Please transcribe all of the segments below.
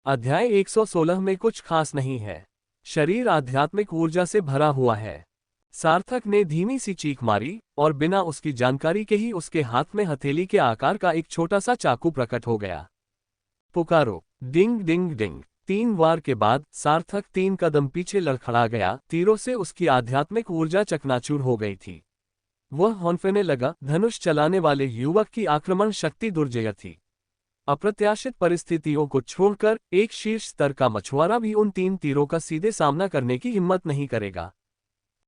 अध्याय 116 में कुछ खास नहीं है। शरीर आध्यात्मिक ऊर्जा से भरा हुआ है। सार्थक ने धीमी सी चीख मारी और बिना उसकी जानकारी के ही उसके हाथ में हथेली के आकार का एक छोटा सा चाकू प्रकट हो गया। पुकारो, डिंग डिंग डिंग। 3 बार के बाद सार्थक 3 कदम पीछे लड़खड़ा गया। तीरों से उसकी आध्यात्मिक ऊर्जा चकनाचूर हो गई थी। वह हौंफने लगा। धनुष चलाने वाले युवक की आक्रमण शक्ति दुर्जय थी। अप्रत्याशित परिस्थितियों को छोड़कर एक शीर्ष स्तर का मछुआरा भी उन 3 तीरों का सीधे सामना करने की हिम्मत नहीं करेगा।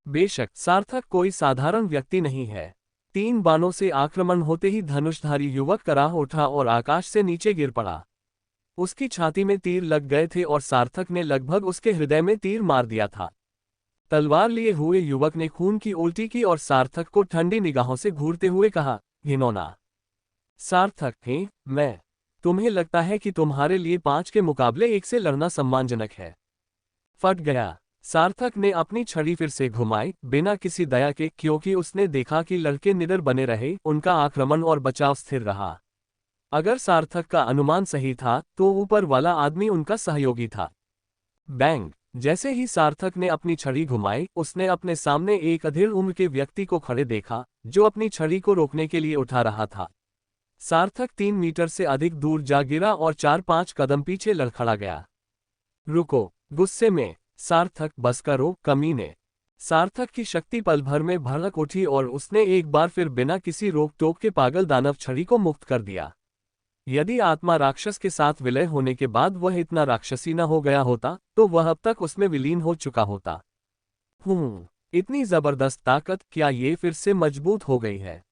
बेशक सार्थक कोई साधारण व्यक्ति नहीं है। 3 बाणों से आक्रमण होते ही धनुषधारी युवक कराह उठा और आकाश से नीचे गिर पड़ा। उसकी छाती में तीर लग गए थे और सार्थक ने लगभग उसके हृदय में तीर मार दिया था। तलवार लिए हुए युवक ने खून की उल्टी की और सार्थक को ठंडी निगाहों से घूरते हुए कहा, घिनौना। सार्थक, हे, मैं। तुम्हें लगता है कि तुम्हारे लिए 5 के मुकाबले 1 से लड़ना सम्मानजनक है? फट गया। सार्थक ने अपनी छड़ी फिर से घुमाई, बिना किसी दया के, क्योंकि उसने देखा कि लड़के निडर बने रहे। उनका आक्रमण और बचाव स्थिर रहा। अगर सार्थक का अनुमान सही था तो ऊपर वाला आदमी उनका सहयोगी था। बैंग। जैसे ही सार्थक ने अपनी छड़ी घुमाई, उसने अपने सामने एक अधेड़ उम्र के व्यक्ति को खड़े देखा, जो अपनी छड़ी को रोकने के लिए उठा रहा था। सार्थक 3 मीटर से अधिक दूर जा गिरा और 4-5 कदम पीछे लड़खड़ा गया। रुको, गुस्से में सार्थक, बस करो, कमीने। सार्थक की शक्ति पल भर में भड़क उठी और उसने एक बार फिर बिना किसी रोक टोक के पागल दानव छड़ी को मुक्त कर दिया। यदि आत्मा राक्षस के साथ विलय होने के बाद वह इतना राक्षसी न हो गया होता तो वह अब तक उसमें विलीन हो चुका होता। इतनी जबरदस्त ताकत, क्या ये फिर से मजबूत हो गई है?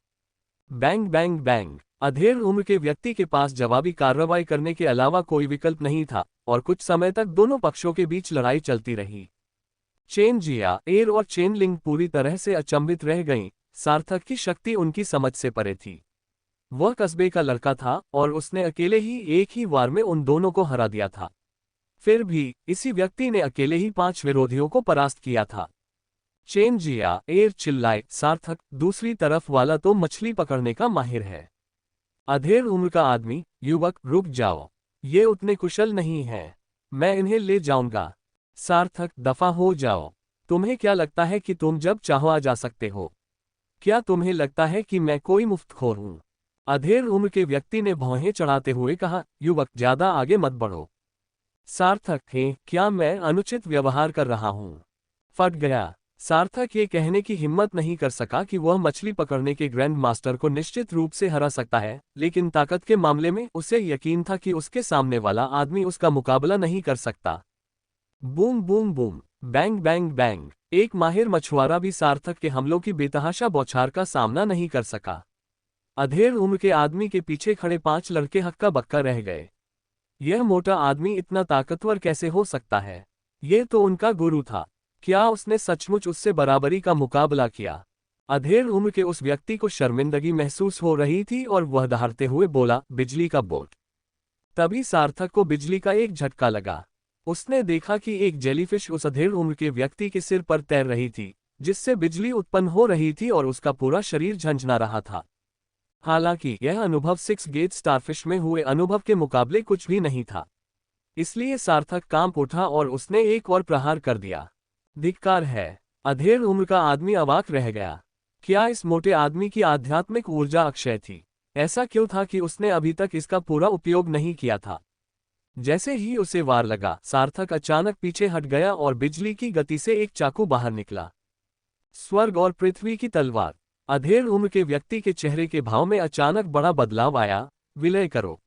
Bang bang bang. अधेड़ उम्र के व्यक्ति के पास जवाबी कार्रवाई करने के अलावा कोई विकल्प नहीं था और कुछ समय तक दोनों पक्षों के बीच लड़ाई चलती रही। चेन जिया, एर और चेन लिंग पूरी तरह से अचंभित रह गईं। सार्थक की शक्ति उनकी समझ से परे थी। वह कस्बे का लड़का था और उसने अकेले ही एक ही वार में उन दोनों को हरा दिया था। फिर भी इसी व्यक्ति ने अकेले ही 5 विरोधियों को परास्त किया था। चेन जिया, एर चिल्लाए, सार्थक, दूसरी तरफ वाला तो मछली पकड़ने का माहिर है। अधेड़ उम्र का आदमी, युवक, रुक जाओ। ये उतने कुशल नहीं हैं। मैं इन्हें ले जाऊंगा। सार्थक, दफा हो जाओ। तुम्हें क्या लगता है कि तुम जब चाहो आ जा सकते हो? क्या तुम्हें लगता है कि मैं कोई मुफ्तखोर हूं? अधेड़ उम्र के व्यक्ति ने भौहें चढ़ाते हुए कहा, युवक, ज्यादा आगे मत बढ़ो। सार्थक, हे, क्या मैं अनुचित व्यवहार कर रहा हूं? फट गया। सार्थक ये कहने की हिम्मत नहीं कर सका कि वह मछली पकड़ने के ग्रैंड मास्टर को निश्चित रूप से हरा सकता है, लेकिन ताकत के मामले में उसे यकीन था कि उसके सामने वाला आदमी उसका मुकाबला नहीं कर सकता। Boom boom boom, bang bang bang. एक माहिर मछुआरा भी सार्थक के हमलों की बेतहाशा बौछार का सामना नहीं कर सका। अधेड़ उम्र के आदमी के पीछे खड़े 5 लड़के हक्का बक्का रह गए। यह मोटा आदमी इतना ताकतवर कैसे हो सकता है? ये तो उनका गुरु था। क्या उसने सचमुच उससे बराबरी का मुकाबला किया? अधेड़ उम्र के उस व्यक्ति को शर्मिंदगी महसूस हो रही थी और वह दहाड़ते हुए बोला, बिजली का बोर्ड। तभी सार्थक को बिजली का एक झटका लगा। उसने देखा कि एक जेलीफिश उस अधेड़ उम्र के व्यक्ति के सिर पर तैर रही थी, जिससे बिजली उत्पन्न हो रही थी और उसका पूरा शरीर झंझना रहा था। हालांकि यह अनुभव 6 गेज स्टारफिश में हुए अनुभव के मुकाबले कुछ भी नहीं था। इसलिए सार्थक कांप उठा और उसने एक और प्रहार कर दिया। धिक्कार है। अधेड़ उम्र का आदमी अवाक रह गया। क्या इस मोटे आदमी की आध्यात्मिक ऊर्जा अक्षय थी? ऐसा क्यों था कि उसने अभी तक इसका पूरा उपयोग नहीं किया था? जैसे ही उसे वार लगा, सार्थक अचानक पीछे हट गया और बिजली की गति से एक चाकू बाहर निकला। स्वर्ग और पृथ्वी की तलवार। अधेड़ उम्र के व्यक्ति के चेहरे के भाव में अचानक बड़ा बदलाव आया। विलय करो।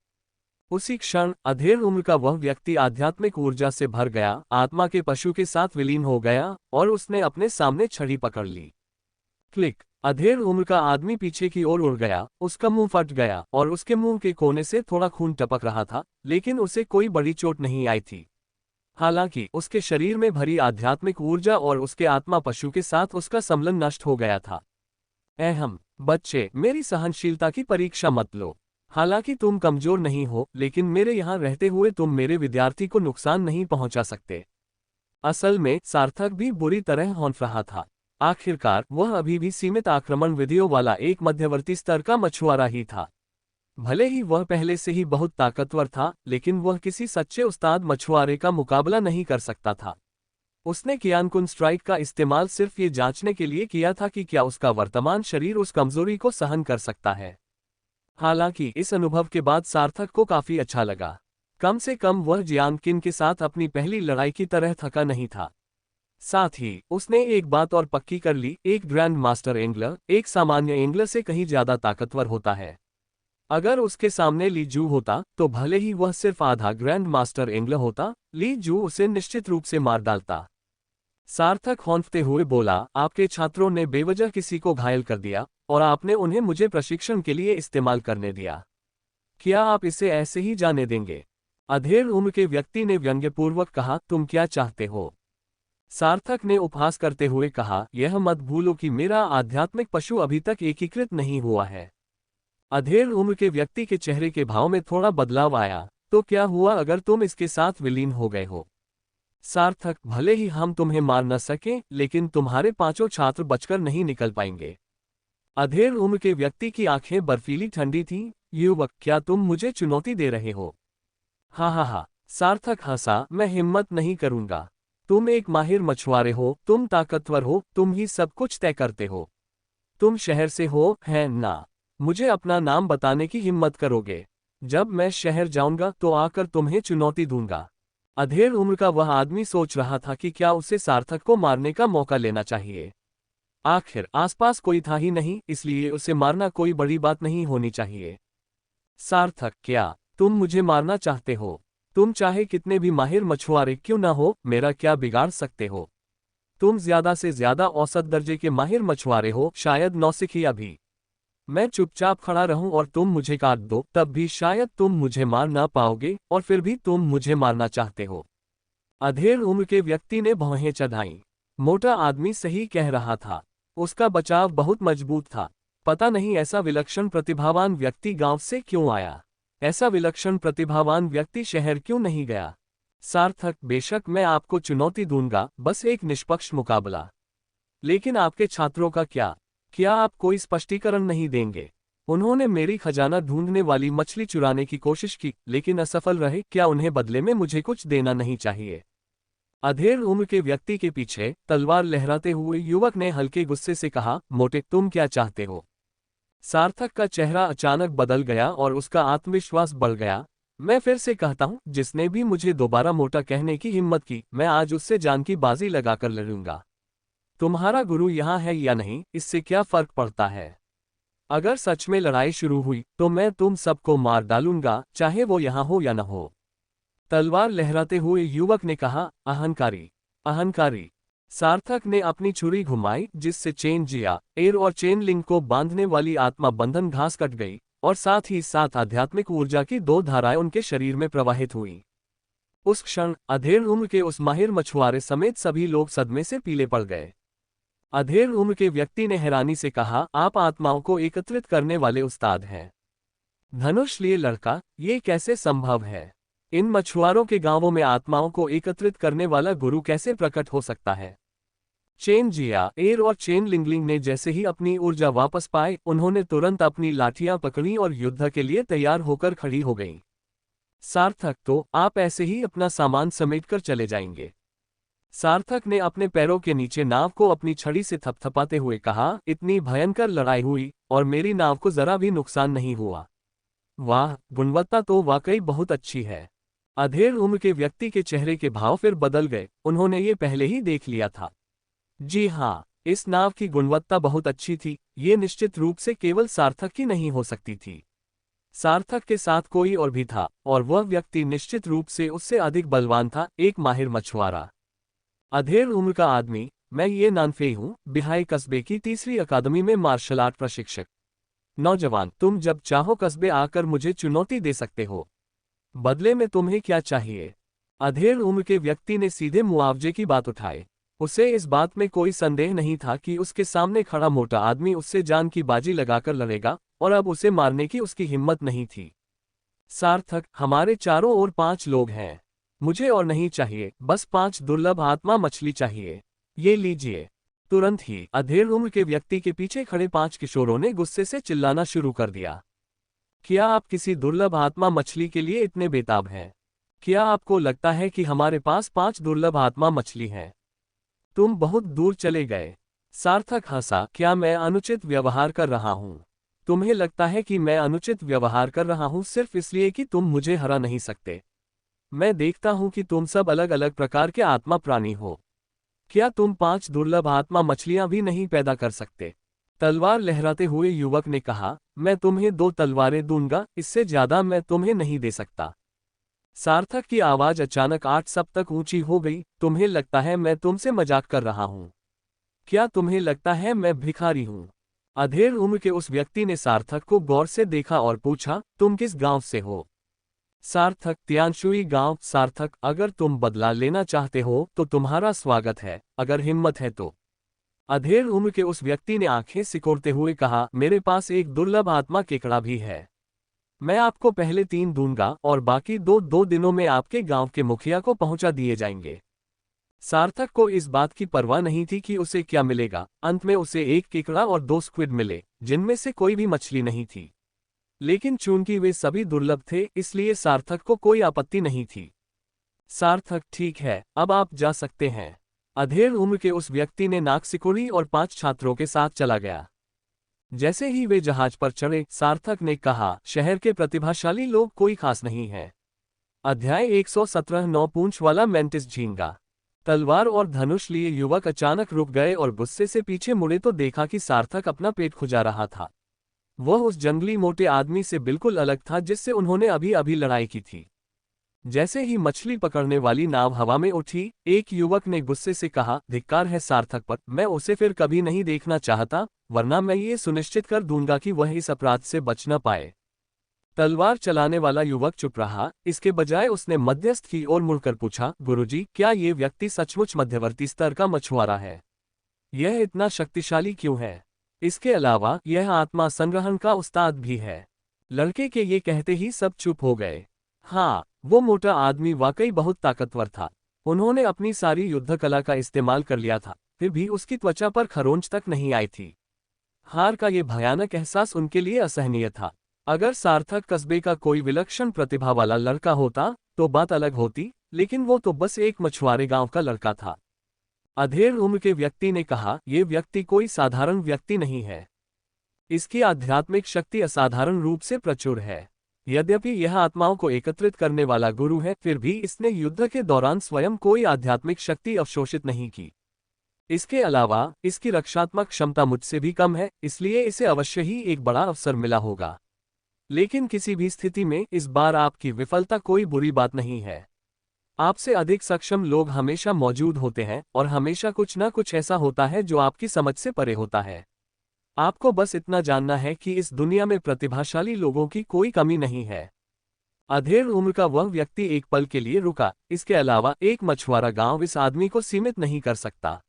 उसी क्षण अधेड़ उम्र का वह व्यक्ति आध्यात्मिक ऊर्जा से भर गया, आत्मा के पशु के साथ विलीन हो गया और उसने अपने सामने छड़ी पकड़ ली। क्लिक। अधेड़ उम्र का आदमी पीछे की ओर उड़ गया। उसका मुंह फट गया और उसके मुंह के कोने से थोड़ा खून टपक रहा था, लेकिन उसे कोई बड़ी चोट नहीं आई थी। हालांकि उसके शरीर में भरी आध्यात्मिक ऊर्जा और उसके आत्मा पशु के साथ उसका संलग्न नष्ट हो गया था। बच्चे, मेरी सहनशीलता की परीक्षा मत लो। हालांकि तुम कमजोर नहीं हो, लेकिन मेरे यहाँ रहते हुए तुम मेरे विद्यार्थी को नुकसान नहीं पहुंचा सकते। असल में सार्थक भी बुरी तरह हौंफ रहा था। आखिरकार वह अभी भी सीमित आक्रमण विधियों वाला एक मध्यवर्ती स्तर का मछुआरा ही था। भले ही वह पहले से ही बहुत ताकतवर था, लेकिन वह किसी सच्चे उस्ताद मछुआरे का मुकाबला नहीं कर सकता था। उसने कियानकुन स्ट्राइक का इस्तेमाल सिर्फ ये जांचने के लिए किया था कि क्या उसका वर्तमान शरीर उस कमजोरी को सहन कर सकता है। हालांकि इस अनुभव के बाद सार्थक को काफी अच्छा लगा। कम से कम वह जियांकिन के साथ अपनी पहली लड़ाई की तरह थका नहीं था। साथ ही उसने एक बात और पक्की कर ली, एक ग्रैंड मास्टर एंगलर एक सामान्य एंगलर से कहीं ज्यादा ताकतवर होता है। अगर उसके सामने ली जू होता तो भले ही वह सिर्फ आधा ग्रैंड मास्टर एंगलर होता, ली जू उसे निश्चित रूप से मार डालता। सार्थक हौंफते हुए बोला, आपके छात्रों ने बेवजह किसी को घायल कर दिया और आपने उन्हें मुझे प्रशिक्षण के लिए इस्तेमाल करने दिया। क्या आप इसे ऐसे ही जाने देंगे? अधेड़ उम्र के व्यक्ति ने व्यंग्यपूर्वक कहा, तुम क्या चाहते हो? सार्थक ने उपहास करते हुए कहा, यह मत भूलो कि मेरा आध्यात्मिक पशु अभी तक एकीकृत नहीं हुआ है। अधेड़ उम्र के व्यक्ति के चेहरे के भाव में थोड़ा बदलाव आया। तो क्या हुआ अगर तुम इसके साथ विलीन हो गए हो? सार्थक, भले ही हम तुम्हें मार न सकें, लेकिन तुम्हारे पांचों छात्र बचकर नहीं निकल पाएंगे। अधेड़ उम्र के व्यक्ति की आंखें बर्फीली ठंडी थीं। युवक, क्या तुम मुझे चुनौती दे रहे हो? हा हा हा, सार्थक हंसा, मैं हिम्मत नहीं करूंगा। तुम एक माहिर मछुआरे हो, तुम ताकतवर हो, तुम ही सब कुछ तय करते हो। तुम शहर से हो, है ना? मुझे अपना नाम बताने की हिम्मत करोगे? जब मैं शहर जाऊंगा तो आकर तुम्हें चुनौती दूंगा। अधेड़ उम्र का वह आदमी सोच रहा था कि क्या उसे सार्थक को मारने का मौका लेना चाहिए। आखिर आसपास कोई था ही नहीं, इसलिए उसे मारना कोई बड़ी बात नहीं होनी चाहिए। सार्थक, क्या तुम मुझे मारना चाहते हो? तुम चाहे कितने भी माहिर मछुआरे क्यों ना हो, मेरा क्या बिगाड़ सकते हो? तुम ज्यादा से ज्यादा औसत दर्जे के माहिर मछुआरे हो, शायद नौसिखिया भी। मैं चुपचाप खड़ा रहूं और तुम मुझे काट दो, तब भी शायद तुम मुझे मार ना पाओगे, और फिर भी तुम मुझे मारना चाहते हो। अधेड़ उम्र के व्यक्ति ने भौहें चढ़ाईं। मोटा आदमी सही कह रहा था। उसका बचाव बहुत मजबूत था। पता नहीं ऐसा विलक्षण प्रतिभावान व्यक्ति गांव से क्यों आया। ऐसा विलक्षण प्रतिभावान व्यक्ति शहर क्यों नहीं गया। सार्थक, बेशक मैं आपको चुनौती दूंगा, बस एक निष्पक्ष मुकाबला। लेकिन आपके छात्रों का क्या? क्या आप कोई स्पष्टीकरण नहीं देंगे? उन्होंने मेरी खजाना ढूंढने वाली मछली चुराने की कोशिश की, लेकिन असफल रहे। क्या उन्हें बदले में मुझे कुछ देना नहीं चाहिए? अधेड़ उम्र के व्यक्ति के पीछे तलवार लहराते हुए युवक ने हल्के गुस्से से कहा, मोटे, तुम क्या चाहते हो? सार्थक का चेहरा अचानक बदल गया और उसका आत्मविश्वास बढ़ गया। मैं फिर से कहता हूं, जिसने भी मुझे दोबारा मोटा कहने की हिम्मत की, मैं आज उससे जान की बाजी लगाकर लड़ूंगा। तुम्हारा गुरु यहाँ है या नहीं, इससे क्या फर्क पड़ता है? अगर सच में लड़ाई शुरू हुई तो मैं तुम सबको मार डालूंगा, चाहे वो यहाँ हो या न हो। तलवार लहराते हुए युवक ने कहा, अहंकारी, अहंकारी। सार्थक ने अपनी छुरी घुमाई, जिससे चेन जिया एर और चेन लिंक को बांधने वाली आत्मा बंधन घास कट गई, और साथ ही साथ आध्यात्मिक ऊर्जा की दो धाराएं उनके शरीर में प्रवाहित हुईं। उस क्षण अधेड़ उम्र के उस माहिर मछुआरे समेत सभी लोग सदमे से पीले पड़ गए। अधेड़ उम्र के व्यक्ति ने हैरानी से कहा, आप आत्माओं को एकत्रित करने वाले उस्ताद हैं। धनुष लिए लड़का, ये कैसे संभव है? इन मछुआरों के गांवों में आत्माओं को एकत्रित करने वाला गुरु कैसे प्रकट हो सकता है? चेन जिया एर और चेन लिंगलिंग ने जैसे ही अपनी ऊर्जा वापस पाई, उन्होंने तुरंत अपनी लाठियां पकड़ी और युद्ध के लिए तैयार होकर खड़ी हो गईं। सार्थक, तो आप ऐसे ही अपना सामान समेटकर चले जाएंगे? सार्थक ने अपने पैरों के नीचे नाव को अपनी छड़ी से थपथपाते हुए कहा, इतनी भयंकर लड़ाई हुई और मेरी नाव को जरा भी नुकसान नहीं हुआ। वाह, गुणवत्ता तो वाकई बहुत अच्छी है। अधेड़ उम्र के व्यक्ति के चेहरे के भाव फिर बदल गए, उन्होंने ये पहले ही देख लिया था। जी हाँ, इस नाव की गुणवत्ता बहुत अच्छी थी, ये निश्चित रूप से केवल सार्थक की नहीं हो सकती थी। सार्थक के साथ कोई और भी था, और वह व्यक्ति निश्चित रूप से उससे अधिक बलवान था, एक माहिर मछुआरा। अधेड़ उम्र का आदमी, मैं ये नानफेई हूँ, बिहाई कस्बे की तीसरी अकादमी में मार्शल आर्ट प्रशिक्षक। नौजवान, तुम जब चाहो कस्बे आकर मुझे चुनौती दे सकते हो। बदले में तुम्हें क्या चाहिए? अधेड़ उम्र के व्यक्ति ने सीधे मुआवजे की बात उठाई। उसे इस बात में कोई संदेह नहीं था कि उसके सामने खड़ा मोटा आदमी उससे जान की बाजी लगाकर लड़ेगा, और अब उसे मारने की उसकी हिम्मत नहीं थी। सार्थक, हमारे चारों ओर 5 लोग हैं। मुझे और नहीं चाहिए, बस 5 दुर्लभ आत्मा मछली चाहिए। ये लीजिए। तुरंत ही अधेड़ उम्र के व्यक्ति के पीछे खड़े 5 किशोरों ने गुस्से से चिल्लाना शुरू कर दिया। क्या आप किसी दुर्लभ आत्मा मछली के लिए इतने बेताब हैं? क्या आपको लगता है कि हमारे पास 5 दुर्लभ आत्मा मछली हैं? तुम बहुत दूर चले गए। सार्थक हंसा। क्या मैं अनुचित व्यवहार कर रहा हूं? तुम्हें लगता है कि मैं अनुचित व्यवहार कर रहा हूं सिर्फ इसलिए कि तुम मुझे हरा नहीं सकते? मैं देखता हूं कि तुम सब अलग अलग प्रकार के आत्मा प्राणी हो। क्या तुम 5 दुर्लभ आत्मा मछलियां भी नहीं पैदा कर सकते? तलवार लहराते हुए युवक ने कहा, मैं तुम्हें 2 तलवारें दूंगा, इससे ज्यादा मैं तुम्हें नहीं दे सकता। सार्थक की आवाज अचानक 8 सप्तक ऊंची हो गई। तुम्हें लगता है मैं तुमसे मजाक कर रहा हूं? क्या तुम्हें लगता है मैं भिखारी हूं? अधेड़ उम्र के उस व्यक्ति ने सार्थक को गौर से देखा और पूछा, तुम किस गांव से हो? सार्थक, त्यानशुई गांव। सार्थक, अगर तुम बदला लेना चाहते हो तो तुम्हारा स्वागत है, अगर हिम्मत है तो। अधेड़ उम्र के उस व्यक्ति ने आंखें सिकोड़ते हुए कहा, मेरे पास एक दुर्लभ आत्मा केकड़ा भी है। मैं आपको पहले 3 दूंगा और बाकी 2 दिनों में आपके गांव के मुखिया को पहुंचा दिए जाएंगे। सार्थक को इस बात की परवाह नहीं थी कि उसे क्या मिलेगा। अंत में उसे 1 केकड़ा और 2 स्क्विड मिले, जिनमें से कोई भी मछली नहीं थी। लेकिन चूंकि वे सभी दुर्लभ थे, इसलिए सार्थक को कोई आपत्ति नहीं थी। सार्थक, ठीक है, अब आप जा सकते हैं। अधेड़ उम्र के उस व्यक्ति ने नाक सिकोड़ी और 5 छात्रों के साथ चला गया। जैसे ही वे जहाज पर चढ़े, सार्थक ने कहा, शहर के प्रतिभाशाली लोग कोई खास नहीं है। अध्याय 117। 9 पूंछ वाला मेंटिस झींगा। तलवार और धनुष लिए युवक अचानक रुक गए और गुस्से से पीछे मुड़े तो देखा कि सार्थक अपना पेट खुजा रहा था। वह उस जंगली मोटे आदमी से बिल्कुल अलग था जिससे उन्होंने अभी अभी लड़ाई की थी। जैसे ही मछली पकड़ने वाली नाव हवा में उठी, एक युवक ने गुस्से से कहा, धिक्कार है सार्थक पर, मैं उसे फिर कभी नहीं देखना चाहता, वरना मैं ये सुनिश्चित कर दूंगा कि वह इस अपराध से बच न पाए। तलवार चलाने वाला युवक चुप रहा, इसके बजाय उसने मध्यस्थ की ओर मुड़कर पूछा, गुरुजी, क्या ये व्यक्ति सचमुच मध्यवर्ती स्तर का मछुआरा है? यह इतना शक्तिशाली क्यों है? इसके अलावा यह आत्मा संग्रहण का उस्ताद भी है। लड़के के ये कहते ही सब चुप हो गए। हाँ, वो मोटा आदमी वाकई बहुत ताकतवर था। उन्होंने अपनी सारी युद्ध कला का इस्तेमाल कर लिया था, फिर भी उसकी त्वचा पर खरोंच तक नहीं आई थी। हार का ये भयानक एहसास उनके लिए असहनीय था। अगर सार्थक कस्बे का कोई विलक्षण प्रतिभा वाला लड़का होता तो बात अलग होती, लेकिन वो तो बस एक मछुआरे गांव का लड़का था। अधेड़ उम्र के व्यक्ति ने कहा, ये व्यक्ति कोई साधारण व्यक्ति नहीं है। इसकी आध्यात्मिक शक्ति असाधारण रूप से प्रचुर है। यद्यपि यह आत्माओं को एकत्रित करने वाला गुरु है, फिर भी इसने युद्ध के दौरान स्वयं कोई आध्यात्मिक शक्ति अवशोषित नहीं की। इसके अलावा इसकी रक्षात्मक क्षमता मुझसे भी कम है, इसलिए इसे अवश्य ही एक बड़ा अवसर मिला होगा। लेकिन किसी भी स्थिति में इस बार आपकी विफलता कोई बुरी बात नहीं है। आपसे अधिक सक्षम लोग हमेशा मौजूद होते हैं और हमेशा कुछ न कुछ ऐसा होता है जो आपकी समझ से परे होता है। आपको बस इतना जानना है कि इस दुनिया में प्रतिभाशाली लोगों की कोई कमी नहीं है। अधेड़ उम्र का वह व्यक्ति एक पल के लिए रुका। इसके अलावा एक मछुआरा गांव इस आदमी को सीमित नहीं कर सकता।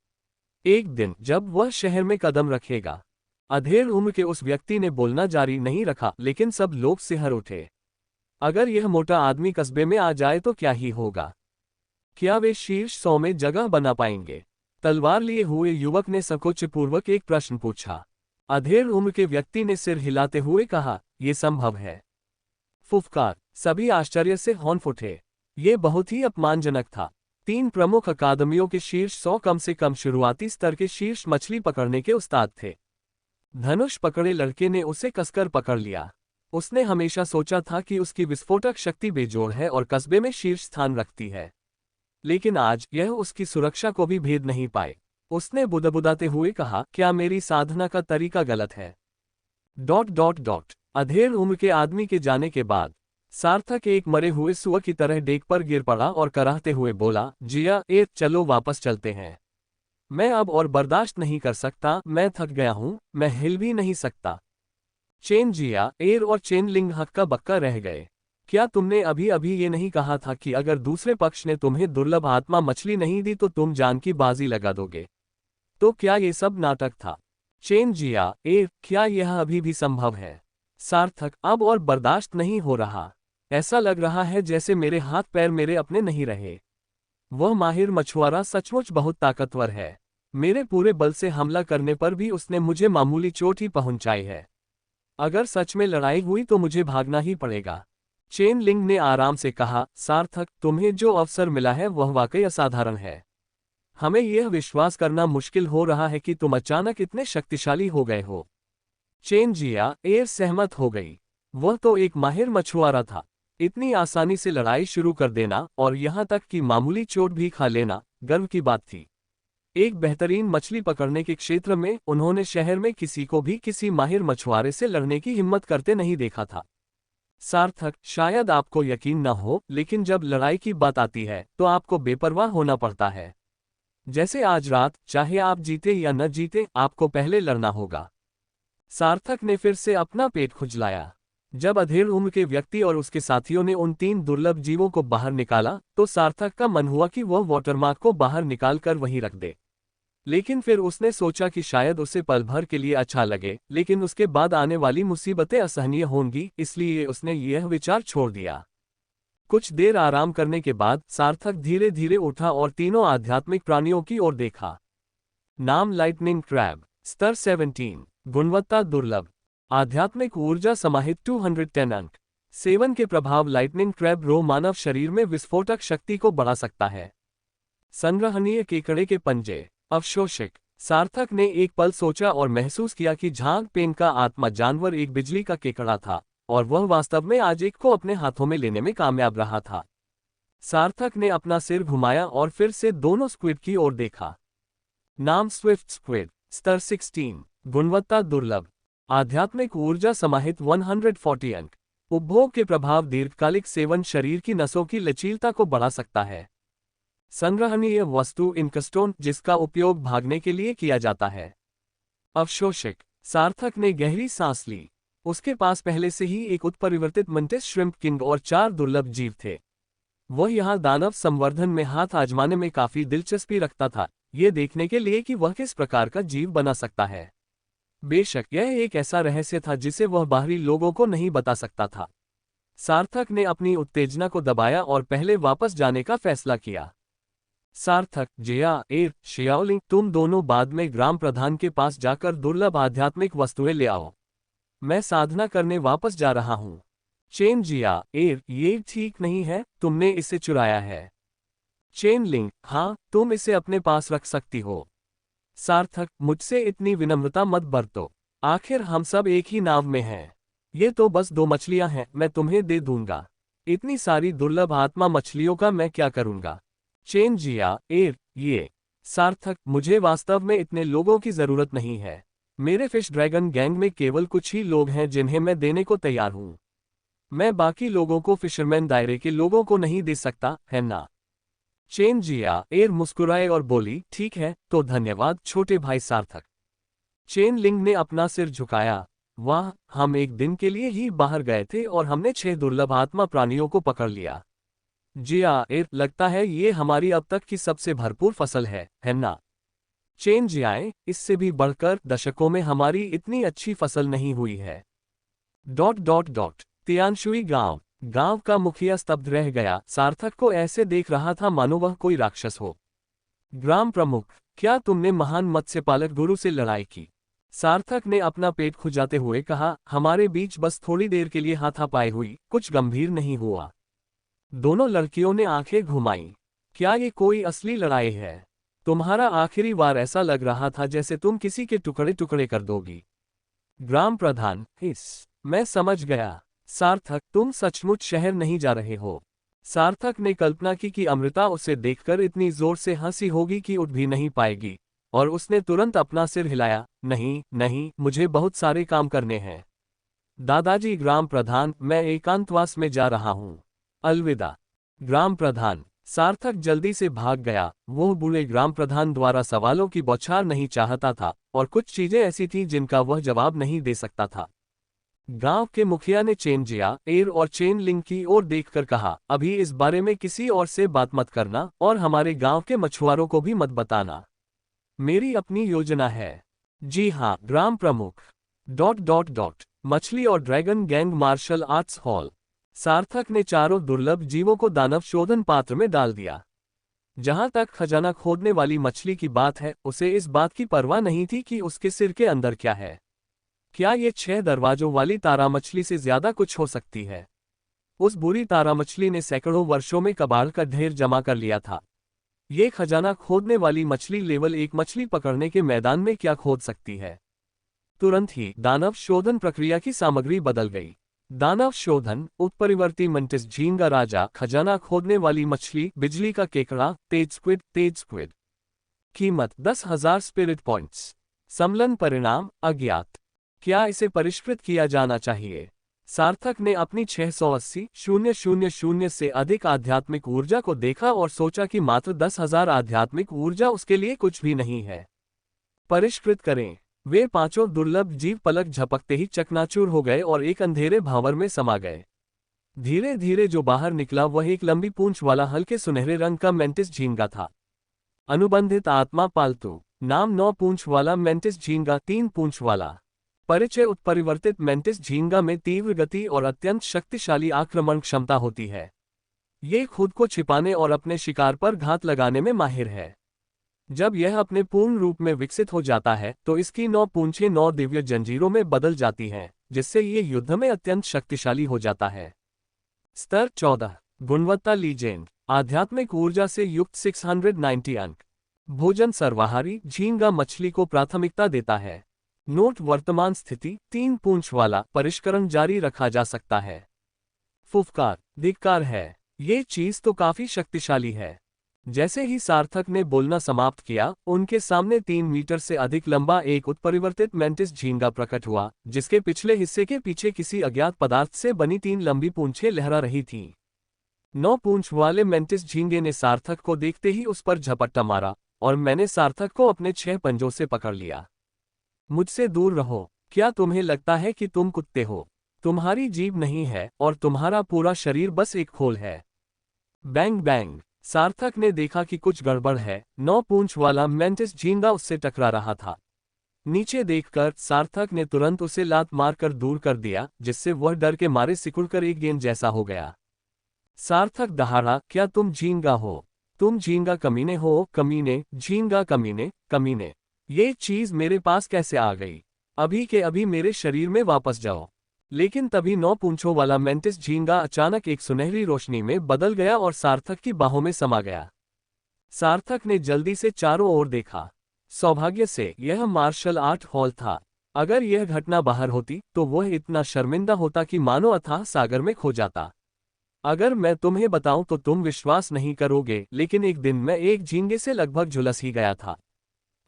एक दिन जब वह शहर में कदम रखेगा। अधेड़ उम्र के उस व्यक्ति ने बोलना जारी नहीं रखा, लेकिन सब लोग सिहर उठे। अगर यह मोटा आदमी कस्बे में आ जाए तो क्या ही होगा? क्या वे शीर्ष 100 में जगह बना पाएंगे? तलवार लिए हुए युवक ने संकोचपूर्वक एक प्रश्न पूछा। अधेड़ उम्र के व्यक्ति ने सिर हिलाते हुए कहा, यह संभव है। फुफकार। सभी आश्चर्य से हौंफ उठे। ये बहुत ही अपमानजनक था। 3 प्रमुख अकादमियों के शीर्ष 100 कम से कम शुरुआती स्तर के शीर्ष मछली पकड़ने के उस्ताद थे। धनुष पकड़े लड़के ने उसे कसकर पकड़ लिया। उसने हमेशा सोचा था कि उसकी विस्फोटक शक्ति बेजोड़ है और कस्बे में शीर्ष स्थान रखती है, लेकिन आज यह उसकी सुरक्षा को भी भेद नहीं पाए। उसने बुदबुदाते हुए कहा, क्या मेरी साधना का तरीका गलत है? ... अधेड़ उम्र के आदमी के जाने के बाद सार्थक एक मरे हुए सुअर की तरह डेक पर गिर पड़ा और कराहते हुए बोला, जिया, चलो वापस चलते हैं। मैं अब और बर्दाश्त नहीं कर सकता, मैं थक गया हूं, मैं हिल भी नहीं सकता। चेन जिया, और चेन लिंग हक्का बक्का रह गए। क्या तुमने अभी अभी ये नहीं कहा था कि अगर दूसरे पक्ष ने तुम्हें दुर्लभ आत्मा मछली नहीं दी तो तुम जान की बाजी लगा दोगे? तो क्या ये सब नाटक था? चेन जिया, क्या यह अभी भी संभव है? सार्थक, अब और बर्दाश्त नहीं हो रहा। ऐसा लग रहा है जैसे मेरे हाथ पैर मेरे अपने नहीं रहे। वह माहिर मछुआरा सचमुच बहुत ताकतवर है। मेरे पूरे बल से हमला करने पर भी उसने मुझे मामूली चोट ही पहुंचाई है। अगर सच में लड़ाई हुई तो मुझे भागना ही पड़ेगा। चेन लिंग ने आराम से कहा, सार्थक, तुम्हें जो अवसर मिला है वह वाकई असाधारण है। हमें यह विश्वास करना मुश्किल हो रहा है कि तुम अचानक इतने शक्तिशाली हो गए हो। चेन जिया एयर सहमत हो गई। वह तो एक माहिर मछुआरा था। इतनी आसानी से लड़ाई शुरू कर देना और यहां तक कि मामूली चोट भी खा लेना गर्व की बात थी। एक बेहतरीन मछली पकड़ने के क्षेत्र में उन्होंने शहर में किसी को भी किसी माहिर मछुआरे से लड़ने की हिम्मत करते नहीं देखा था। सार्थक, शायद आपको यकीन न हो, लेकिन जब लड़ाई की बात आती है तो आपको बेपरवाह होना पड़ता है। जैसे आज रात, चाहे आप जीते या न जीते, आपको पहले लड़ना होगा। सार्थक ने फिर से अपना पेट खुजलाया। जब अधेड़ उम्र के व्यक्ति और उसके साथियों ने उन 3 दुर्लभ जीवों को बाहर निकाला तो सार्थक का मन हुआ कि वह वाटरमार्क को बाहर निकाल कर वहीं रख दे। लेकिन फिर उसने सोचा कि शायद उसे पल भर के लिए अच्छा लगे, लेकिन उसके बाद आने वाली मुसीबतें असहनीय होंगी, इसलिए उसने यह विचार छोड़ दिया। कुछ देर आराम करने के बाद सार्थक धीरे धीरे उठा और तीनों आध्यात्मिक प्राणियों की ओर देखा। नाम लाइटनिंग क्रैब, स्तर 17, गुणवत्ता दुर्लभ, आध्यात्मिक ऊर्जा समाहित 210 अंक। सेवन के प्रभाव लाइटनिंग क्रैब रो मानव शरीर में विस्फोटक शक्ति को बढ़ा सकता है। संग्रहणीय केकड़े के पंजे, अवशोषक। सार्थक ने एक पल सोचा और महसूस किया कि झांग पेन का आत्मा जानवर एक बिजली का केकड़ा था और वह वास्तव में आज एक को अपने हाथों में लेने में कामयाब रहा था। सार्थक ने अपना सिर घुमाया और फिर से दोनों स्क्विड की ओर देखा। नाम स्विफ्ट स्क्विड, स्तर 16, गुणवत्ता दुर्लभ, आध्यात्मिक ऊर्जा समाहित 140 अंक। उपभोग के प्रभाव दीर्घकालिक सेवन शरीर की नसों की लचीलता को बढ़ा सकता है। संग्रहणीय वस्तु इंकस्टोन, जिसका उपयोग भागने के लिए किया जाता है। अवशोषक। सार्थक ने गहरी सांस ली। उसके पास पहले से ही एक उत्परिवर्तित मंटिस श्रिम्प किंग और 4 दुर्लभ जीव थे। वह यहाँ दानव संवर्धन में हाथ आजमाने में काफी दिलचस्पी रखता था, ये देखने के लिए कि वह किस प्रकार का जीव बना सकता है। बेशक यह एक ऐसा रहस्य था जिसे वह बाहरी लोगों को नहीं बता सकता था। सार्थक ने अपनी उत्तेजना को दबाया और पहले वापस जाने का फैसला किया। सार्थक, जिया, एयर, शियाओलिंग, तुम दोनों बाद में ग्राम प्रधान के पास जाकर दुर्लभ आध्यात्मिक वस्तुएं ले आओ। मैं साधना करने वापस जा रहा हूँ। चेन जिया, एयर, ये ठीक नहीं है, तुमने इसे चुराया है। चेन लिंग, हाँ, तुम इसे अपने पास रख सकती हो। सार्थक, मुझसे इतनी विनम्रता मत बरतो। आखिर हम सब एक ही नाव में हैं। ये तो बस 2 मछलियां हैं, मैं तुम्हें दे दूंगा। इतनी सारी दुर्लभ आत्मा मछलियों का मैं क्या करूंगा। चेन जिया, एयर, ये। सार्थक, मुझे वास्तव में इतने लोगों की जरूरत नहीं है। मेरे फिश ड्रैगन गैंग में केवल कुछ ही लोग हैं जिन्हें मैं देने को तैयार हूं। मैं बाकी लोगों को फिशरमैन दायरे के लोगों को नहीं दे सकता, है ना। चेन जिया, एयर मुस्कुराए और बोली, ठीक है, तो धन्यवाद छोटे भाई सार्थक। चेन लिंग ने अपना सिर झुकाया। वाह, हम एक दिन के लिए ही बाहर गए थे और हमने 6 दुर्लभ आत्मा प्राणियों को पकड़ लिया। जिया, एयर, लगता है ये हमारी अब तक की सबसे भरपूर फसल है ना। चेन जियाए, इससे भी बढ़कर दशकों में हमारी इतनी अच्छी फसल नहीं हुई है। ... तियानशुई गांव। गांव का मुखिया स्तब्ध रह गया, सार्थक को ऐसे देख रहा था मानो वह कोई राक्षस हो। ग्राम प्रमुख, क्या तुमने महान मत्स्यपालक गुरु से लड़ाई की? सार्थक ने अपना पेट खुजाते हुए कहा, हमारे बीच बस थोड़ी देर के लिए हाथापाई हुई, कुछ गंभीर नहीं हुआ। दोनों लड़कियों ने आंखें घुमाईं। क्या ये कोई असली लड़ाई है? तुम्हारा आखिरी वार ऐसा लग रहा था जैसे तुम किसी के टुकड़े टुकड़े कर दोगी। ग्राम प्रधान, मैं समझ गया। सार्थक, तुम सचमुच शहर नहीं जा रहे हो। सार्थक ने कल्पना की कि अमृता उसे देखकर इतनी जोर से हंसी होगी कि उठ भी नहीं पाएगी, और उसने तुरंत अपना सिर हिलाया, नहीं नहीं, मुझे बहुत सारे काम करने हैं। दादाजी ग्राम प्रधान, मैं एकांतवास में जा रहा हूँ। अलविदा। ग्राम प्रधान। सार्थक जल्दी से भाग गया। वह बूढ़े ग्राम प्रधान द्वारा सवालों की बौछार नहीं चाहता था, और कुछ चीजें ऐसी थीं जिनका वह जवाब नहीं दे सकता था। गांव के मुखिया ने चेन जिया, एयर और चेन लिंग की ओर देखकर कहा, अभी इस बारे में किसी और से बात मत करना और हमारे गांव के मछुआरों को भी मत बताना। मेरी अपनी योजना है। जी हाँ ग्राम प्रमुख। ... मछली और dragon gang martial arts hall. Sarthak ने चारों दुर्लभ जीवों को दानव शोधन पात्र में डाल दिया। जहां तक खजाना खोदने वाली मछली की बात है, उसे इस बात की परवाह नहीं थी कि उसके सिर के अंदर क्या है। क्या ये 6 दरवाजों वाली तारा मछली से ज्यादा कुछ हो सकती है? उस बुरी तारा मछली ने सैकड़ों वर्षों में कबाड़ का ढेर जमा कर लिया था। ये खजाना खोदने वाली मछली लेवल 1 मछली पकड़ने के मैदान में क्या खोद सकती है? तुरंत ही दानव शोधन प्रक्रिया की सामग्री बदल गई। दानव शोधन, उत्परिवर्ती मंटिस झींगा राजा, खजाना खोदने वाली मछली, बिजली का केकड़ा, तेज स्क्विड। कीमत 10,000 स्पिरिट पॉइंट्स। सम्मलन परिणाम अज्ञात। क्या इसे परिष्कृत किया जाना चाहिए? सार्थक ने अपनी 680,000 से अधिक आध्यात्मिक ऊर्जा को देखा और सोचा कि मात्र 10,000 आध्यात्मिक ऊर्जा उसके लिए कुछ भी नहीं है। परिष्कृत करें। वे पांचों दुर्लभ जीव पलक झपकते ही चकनाचूर हो गए और एक अंधेरे भांवर में समा गए। धीरे धीरे जो बाहर निकला वह एक लंबी पूंछ वाला हल्के सुनहरे रंग का मेंटिस झींगा था। अनुबंधित आत्मा पालतू। नाम 9 पूंछ वाला मेंटिस झींगा, 3 पूंछ वाला। परिचय, उत्परिवर्तित मेंटिस झींगा में तीव्र गति और अत्यंत शक्तिशाली आक्रमण क्षमता होती है। ये खुद को छिपाने और अपने शिकार पर घात लगाने में माहिर है। जब यह अपने पूर्ण रूप में विकसित हो जाता है तो इसकी 9 पूंछें 9 दिव्य जंजीरों में बदल जाती हैं, जिससे ये युद्ध में अत्यंत शक्तिशाली हो जाता है। स्तर 14, गुणवत्ता लीजेंड, आध्यात्मिक ऊर्जा से युक्त 690 अंक। भोजन सर्वाहारी झींगा मछली को प्राथमिकता देता है। नोट, वर्तमान स्थिति 3 पूंछ वाला, परिष्करण जारी रखा जा सकता है। फुफकार, धिक्कार है, ये चीज तो काफी शक्तिशाली है। जैसे ही सार्थक ने बोलना समाप्त किया, उनके सामने 3 मीटर से अधिक लंबा एक उत्परिवर्तित मेंटिस झींगा प्रकट हुआ, जिसके पिछले हिस्से के पीछे किसी अज्ञात पदार्थ से बनी 3 लंबी पूंछें लहरा रही थीं। 9 पूंछ वाले मेंटिस झींगे ने सार्थक को देखते ही उस पर झपट्टा मारा और मैंने सार्थक को अपने 6 पंजों से पकड़ लिया। मुझसे दूर रहो। क्या तुम्हें लगता है कि तुम कुत्ते हो? तुम्हारी जीभ नहीं है और तुम्हारा पूरा शरीर बस एक खोल है। Bang bang. सार्थक ने देखा कि कुछ गड़बड़ है। 9 पूंछ वाला मेंटिस झींगा उससे टकरा रहा था। नीचे देखकर सार्थक ने तुरंत उसे लात मारकर दूर कर दिया, जिससे वह डर के मारे सिकुड़कर एक गेंद जैसा हो गया। सार्थक दहाड़ा, क्या तुम झींगा हो? तुम झींगा कमीने हो, कमीने, झींगा कमीने, कमीने। ये चीज मेरे पास कैसे आ गई? अभी के अभी मेरे शरीर में वापस जाओ। लेकिन तभी 9 पूंछों वाला मेंटिस झींगा अचानक एक सुनहरी रोशनी में बदल गया और सार्थक की बाहों में समा गया। सार्थक ने जल्दी से चारों ओर देखा। सौभाग्य से यह मार्शल आर्ट हॉल था। अगर यह घटना बाहर होती तो वह इतना शर्मिंदा होता कि मानो अथाह सागर में खो जाता। अगर मैं तुम्हें बताऊं तो तुम विश्वास नहीं करोगे, लेकिन एक दिन मैं एक झींगे से लगभग झुलस ही गया था।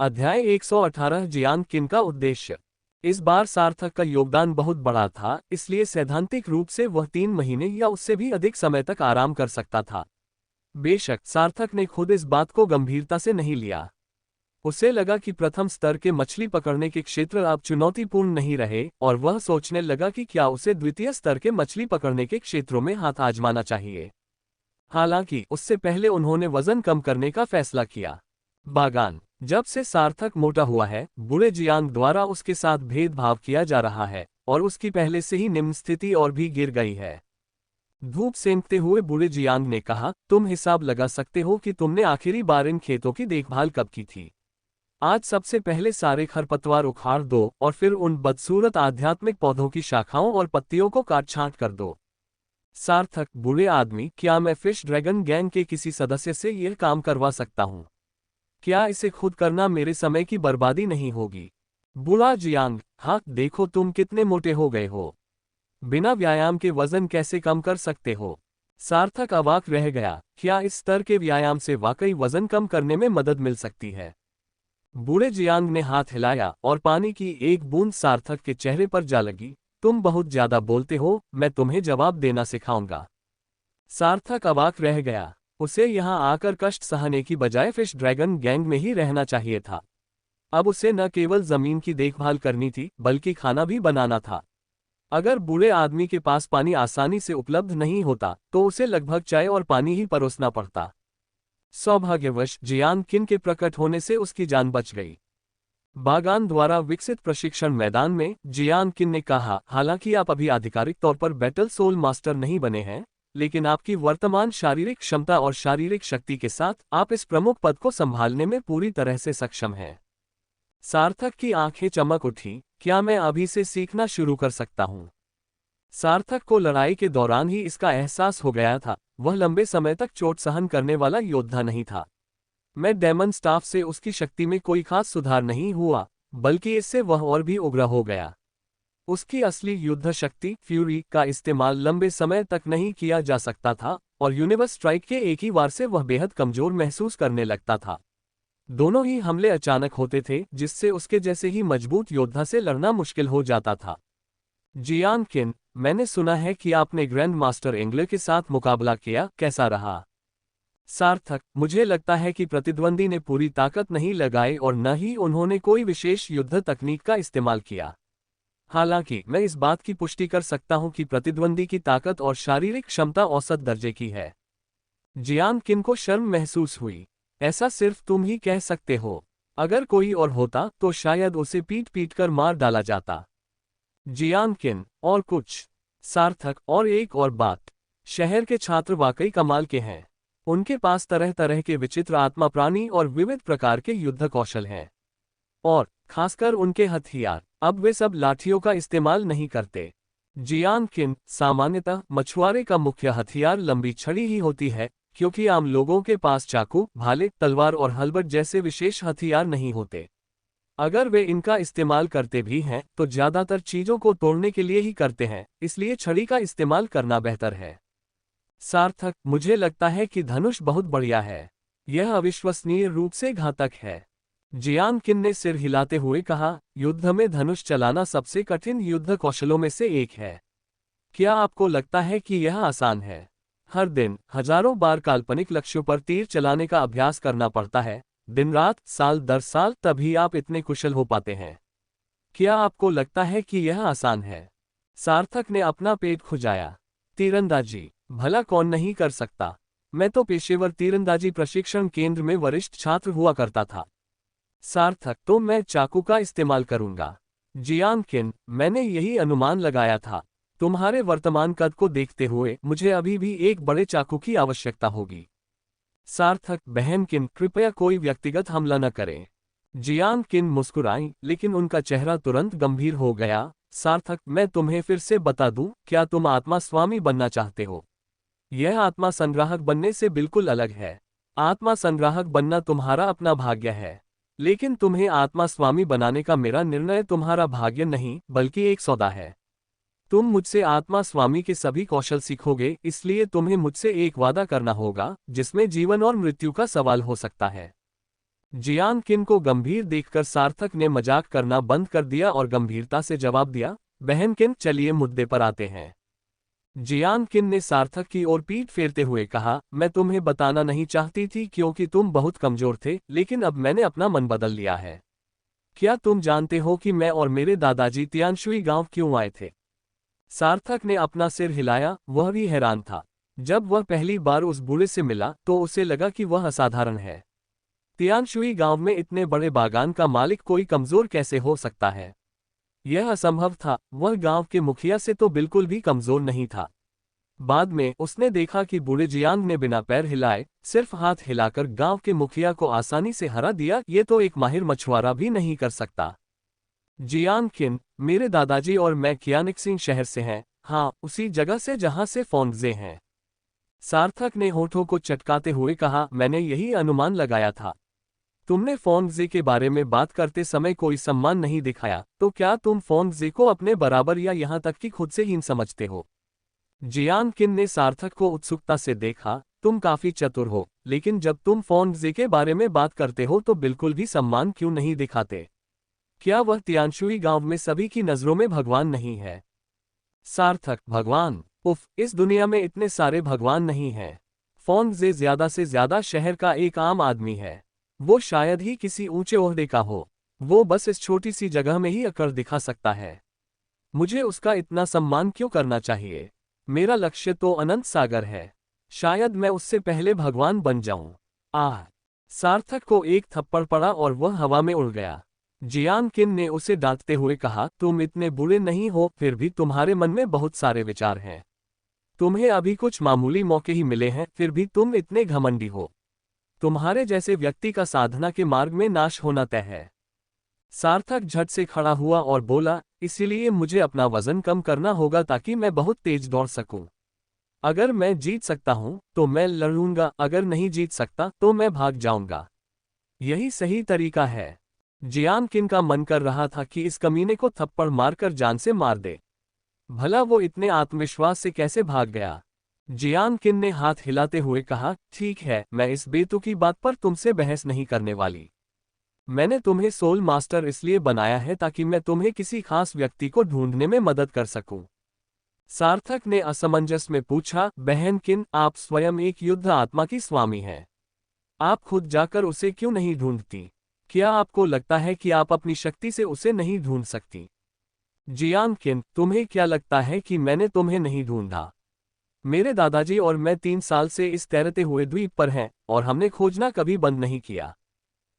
अध्याय 118 जियांग किन का उद्देश्य। इस बार सार्थक का योगदान बहुत बड़ा था, इसलिए सैद्धांतिक रूप से वह 3 महीने या उससे भी अधिक समय तक आराम कर सकता था। बेशक सार्थक ने खुद इस बात को गंभीरता से नहीं लिया। उसे लगा कि प्रथम स्तर के मछली पकड़ने के क्षेत्र अब चुनौतीपूर्ण नहीं रहे और वह सोचने लगा कि क्या उसे द्वितीय स्तर के मछली पकड़ने के क्षेत्रों में हाथ आजमाना चाहिए। हालांकि उससे पहले उन्होंने वजन कम करने का फैसला किया। बागान। जब से सार्थक मोटा हुआ है, बूढ़े जियांग द्वारा उसके साथ भेदभाव किया जा रहा है और उसकी पहले से ही निम्न स्थिति और भी गिर गई है। धूप सेंकते हुए बूढ़े जियांग ने कहा, तुम हिसाब लगा सकते हो कि तुमने आखिरी बार इन खेतों की देखभाल कब की थी? आज सबसे पहले सारे खरपतवार उखाड़ दो और फिर उन बदसूरत आध्यात्मिक पौधों की शाखाओं और पत्तियों को काट छांट कर दो। सार्थक, बूढ़े आदमी, क्या मैं फिश ड्रैगन गैंग के किसी सदस्य से यह काम करवा सकता हूँ? क्या इसे खुद करना मेरे समय की बर्बादी नहीं होगी? बूढ़ा जियांग, हाँ, देखो तुम कितने मोटे हो गए हो। बिना व्यायाम के वजन कैसे कम कर सकते हो? सार्थक अवाक रह गया। क्या इस स्तर के व्यायाम से वाकई वजन कम करने में मदद मिल सकती है? बूढ़े जियांग ने हाथ हिलाया और पानी की एक बूंद सार्थक के चेहरे पर जा लगी। तुम बहुत ज्यादा बोलते हो, मैं तुम्हें जवाब देना सिखाऊंगा। सार्थक अवाक रह गया। उसे यहाँ आकर कष्ट सहने की बजाय फिश ड्रैगन गैंग में ही रहना चाहिए था। अब उसे न केवल जमीन की देखभाल करनी थी, बल्कि खाना भी बनाना था। अगर बूढ़े आदमी के पास पानी आसानी से उपलब्ध नहीं होता तो उसे लगभग चाय और पानी ही परोसना पड़ता। सौभाग्यवश जियांग किन के प्रकट होने से उसकी जान बच गई। बागान द्वारा विकसित प्रशिक्षण मैदान में जियांग किन ने कहा, हालांकि आप अभी आधिकारिक तौर पर बैटल सोल मास्टर नहीं बने हैं, लेकिन आपकी वर्तमान शारीरिक क्षमता और शारीरिक शक्ति के साथ आप इस प्रमुख पद को संभालने में पूरी तरह से सक्षम हैं। सार्थक की आंखें चमक उठी। क्या मैं अभी से सीखना शुरू कर सकता हूँ? सार्थक को लड़ाई के दौरान ही इसका एहसास हो गया था, वह लंबे समय तक चोट सहन करने वाला योद्धा नहीं था। मैं डेमन स्टाफ से उसकी शक्ति में कोई खास सुधार नहीं हुआ, बल्कि इससे वह और भी उग्र हो गया। उसकी असली युद्ध शक्ति फ्यूरी का इस्तेमाल लंबे समय तक नहीं किया जा सकता था, और यूनिवर्स स्ट्राइक के एक ही वार से वह बेहद कमजोर महसूस करने लगता था। दोनों ही हमले अचानक होते थे, जिससे उसके जैसे ही मजबूत योद्धा से लड़ना मुश्किल हो जाता था। जियान किन, मैंने सुना है कि आपने ग्रैंड मास्टर एंग्ले के साथ मुकाबला किया, कैसा रहा? सार्थक, मुझे लगता है कि प्रतिद्वंदी ने पूरी ताकत नहीं लगाई और न ही उन्होंने कोई विशेष युद्ध तकनीक का इस्तेमाल किया। हालांकि मैं इस बात की पुष्टि कर सकता हूं कि प्रतिद्वंदी की ताकत और शारीरिक क्षमता औसत दर्जे की है। जियान किन को शर्म महसूस हुई। ऐसा सिर्फ तुम ही कह सकते हो। अगर कोई और होता तो शायद उसे पीट पीट कर मार डाला जाता। जियान किन, और कुछ? सार्थक, और एक और बात, शहर के छात्र वाकई कमाल के हैं। उनके पास तरह तरह के विचित्र आत्मा प्राणी और विविध प्रकार के युद्ध कौशल हैं। और खासकर उनके हथियार, अब वे सब लाठियों का इस्तेमाल नहीं करते। जियान किन, सामान्यतः मछुआरे का मुख्य हथियार लंबी छड़ी ही होती है, क्योंकि आम लोगों के पास चाकू, भाले, तलवार और हलबट जैसे विशेष हथियार नहीं होते। अगर वे इनका इस्तेमाल करते भी हैं तो ज्यादातर चीजों को तोड़ने के लिए ही करते हैं, इसलिए छड़ी का इस्तेमाल करना बेहतर है। सार्थक, मुझे लगता है कि धनुष बहुत बढ़िया है। यह अविश्वसनीय रूप से घातक है। जियान किन ने सिर हिलाते हुए कहा, युद्ध में धनुष चलाना सबसे कठिन युद्ध कौशलों में से एक है। क्या आपको लगता है कि यह आसान है? हर दिन हजारों बार काल्पनिक लक्ष्यों पर तीर चलाने का अभ्यास करना पड़ता है, दिन रात, साल दर साल, तभी आप इतने कुशल हो पाते हैं। क्या आपको लगता है कि यह आसान है? सार्थक ने अपना पेट खुजाया। तीरंदाजी भला कौन नहीं कर सकता? मैं तो पेशेवर तीरंदाजी प्रशिक्षण केंद्र में वरिष्ठ छात्र हुआ करता था। सार्थक, तो मैं चाकू का इस्तेमाल करूंगा। जियान किन, मैंने यही अनुमान लगाया था। तुम्हारे वर्तमान कद को देखते हुए मुझे अभी भी एक बड़े चाकू की आवश्यकता होगी। सार्थक, बहन किन, कृपया कोई व्यक्तिगत हमला न करें। जियान किन मुस्कुराई, लेकिन उनका चेहरा तुरंत गंभीर हो गया। सार्थक, मैं तुम्हें फिर से बता दूं, क्या तुम आत्मा स्वामी बनना चाहते हो? यह आत्मा संग्राहक बनने से बिल्कुल अलग है। आत्मा संग्राहक बनना तुम्हारा अपना भाग्य है, लेकिन तुम्हें आत्मा स्वामी बनाने का मेरा निर्णय तुम्हारा भाग्य नहीं, बल्कि एक सौदा है। तुम मुझसे आत्मा स्वामी के सभी कौशल सीखोगे, इसलिए तुम्हें मुझसे एक वादा करना होगा, जिसमें जीवन और मृत्यु का सवाल हो सकता है। जियान किन को गंभीर देखकर सार्थक ने मजाक करना बंद कर दिया और गंभीरता से जवाब दिया, बहन किन, चलिए मुद्दे पर आते हैं। जियान किन ने सार्थक की ओर पीठ फेरते हुए कहा, मैं तुम्हें बताना नहीं चाहती थी क्योंकि तुम बहुत कमजोर थे, लेकिन अब मैंने अपना मन बदल लिया है। क्या तुम जानते हो कि मैं और मेरे दादाजी तियानशुई गांव क्यों आए थे? सार्थक ने अपना सिर हिलाया, वह भी हैरान था। जब वह पहली बार उस बूढ़े से मिला तो उसे लगा कि वह असाधारण है। तियानशुई गांव में इतने बड़े बागान का मालिक कोई कमजोर कैसे हो सकता है? यह असंभव था, वह गांव के मुखिया से तो बिल्कुल भी कमजोर नहीं था। बाद में उसने देखा कि बूढ़े जियांग ने बिना पैर हिलाए, सिर्फ हाथ हिलाकर गांव के मुखिया को आसानी से हरा दिया। ये तो एक माहिर मछुआरा भी नहीं कर सकता। जियांग किन, मेरे दादाजी और मैं कियानिक्सिंग शहर से हैं। हाँ, उसी जगह से जहां से फोंगजे हैं। सार्थक ने होठों को चटकाते हुए कहा, मैंने यही अनुमान लगाया था। तुमने फोंगजे के बारे में बात करते समय कोई सम्मान नहीं दिखाया, तो क्या तुम फोंगजे को अपने बराबर या यहां तक कि खुद से हीन समझते हो? जियान किन ने सार्थक को उत्सुकता से देखा, तुम काफी चतुर हो, लेकिन जब तुम फोंगजे के बारे में बात करते हो तो बिल्कुल भी सम्मान क्यों नहीं दिखाते? क्या वह तियानशुई गांव में सभी की नजरों में भगवान नहीं है? सार्थक, भगवान? उफ, इस दुनिया में इतने सारे भगवान नहीं हैं। फोंगजे ज्यादा से ज्यादा शहर का एक आम आदमी है। वो शायद ही किसी ऊंचे ओहदे का हो। वो बस इस छोटी सी जगह में ही अकड़ दिखा सकता है। मुझे उसका इतना सम्मान क्यों करना चाहिए? मेरा लक्ष्य तो अनंत सागर है। शायद मैं उससे पहले भगवान बन जाऊं। आह! सार्थक को एक थप्पड़ पड़ा और वह हवा में उड़ गया। जियान किन ने उसे डांटते हुए कहा, तुम इतने बुरे नहीं हो, फिर भी तुम्हारे मन में बहुत सारे विचार हैं। तुम्हें अभी कुछ मामूली मौके ही मिले हैं, फिर भी तुम इतने घमंडी हो। तुम्हारे जैसे व्यक्ति का साधना के मार्ग में नाश होना तय है। सार्थक झट से खड़ा हुआ और बोला, इसीलिए मुझे अपना वजन कम करना होगा ताकि मैं बहुत तेज दौड़ सकूं। अगर मैं जीत सकता हूं तो मैं लड़ूंगा, अगर नहीं जीत सकता तो मैं भाग जाऊंगा। यही सही तरीका है। जियान किन का मन कर रहा था कि इस कमीने को थप्पड़ मारकर जान से मार दे। भला वो इतने आत्मविश्वास से कैसे भाग गया। जियान किन ने हाथ हिलाते हुए कहा, ठीक है, मैं इस बेतुकी बात पर तुमसे बहस नहीं करने वाली। मैंने तुम्हें सोल मास्टर इसलिए बनाया है ताकि मैं तुम्हें किसी खास व्यक्ति को ढूंढने में मदद कर सकूं। सार्थक ने असमंजस में पूछा, बहन किन, आप स्वयं एक युद्ध आत्मा की स्वामी हैं। आप खुद जाकर उसे क्यों नहीं ढूंढती? क्या आपको लगता है कि आप अपनी शक्ति से उसे नहीं ढूंढ सकती? जियान किन, तुम्हें क्या लगता है कि मैंने तुम्हें नहीं ढूंढा? मेरे दादाजी और मैं 3 साल से इस तैरते हुए द्वीप पर हैं और हमने खोजना कभी बंद नहीं किया।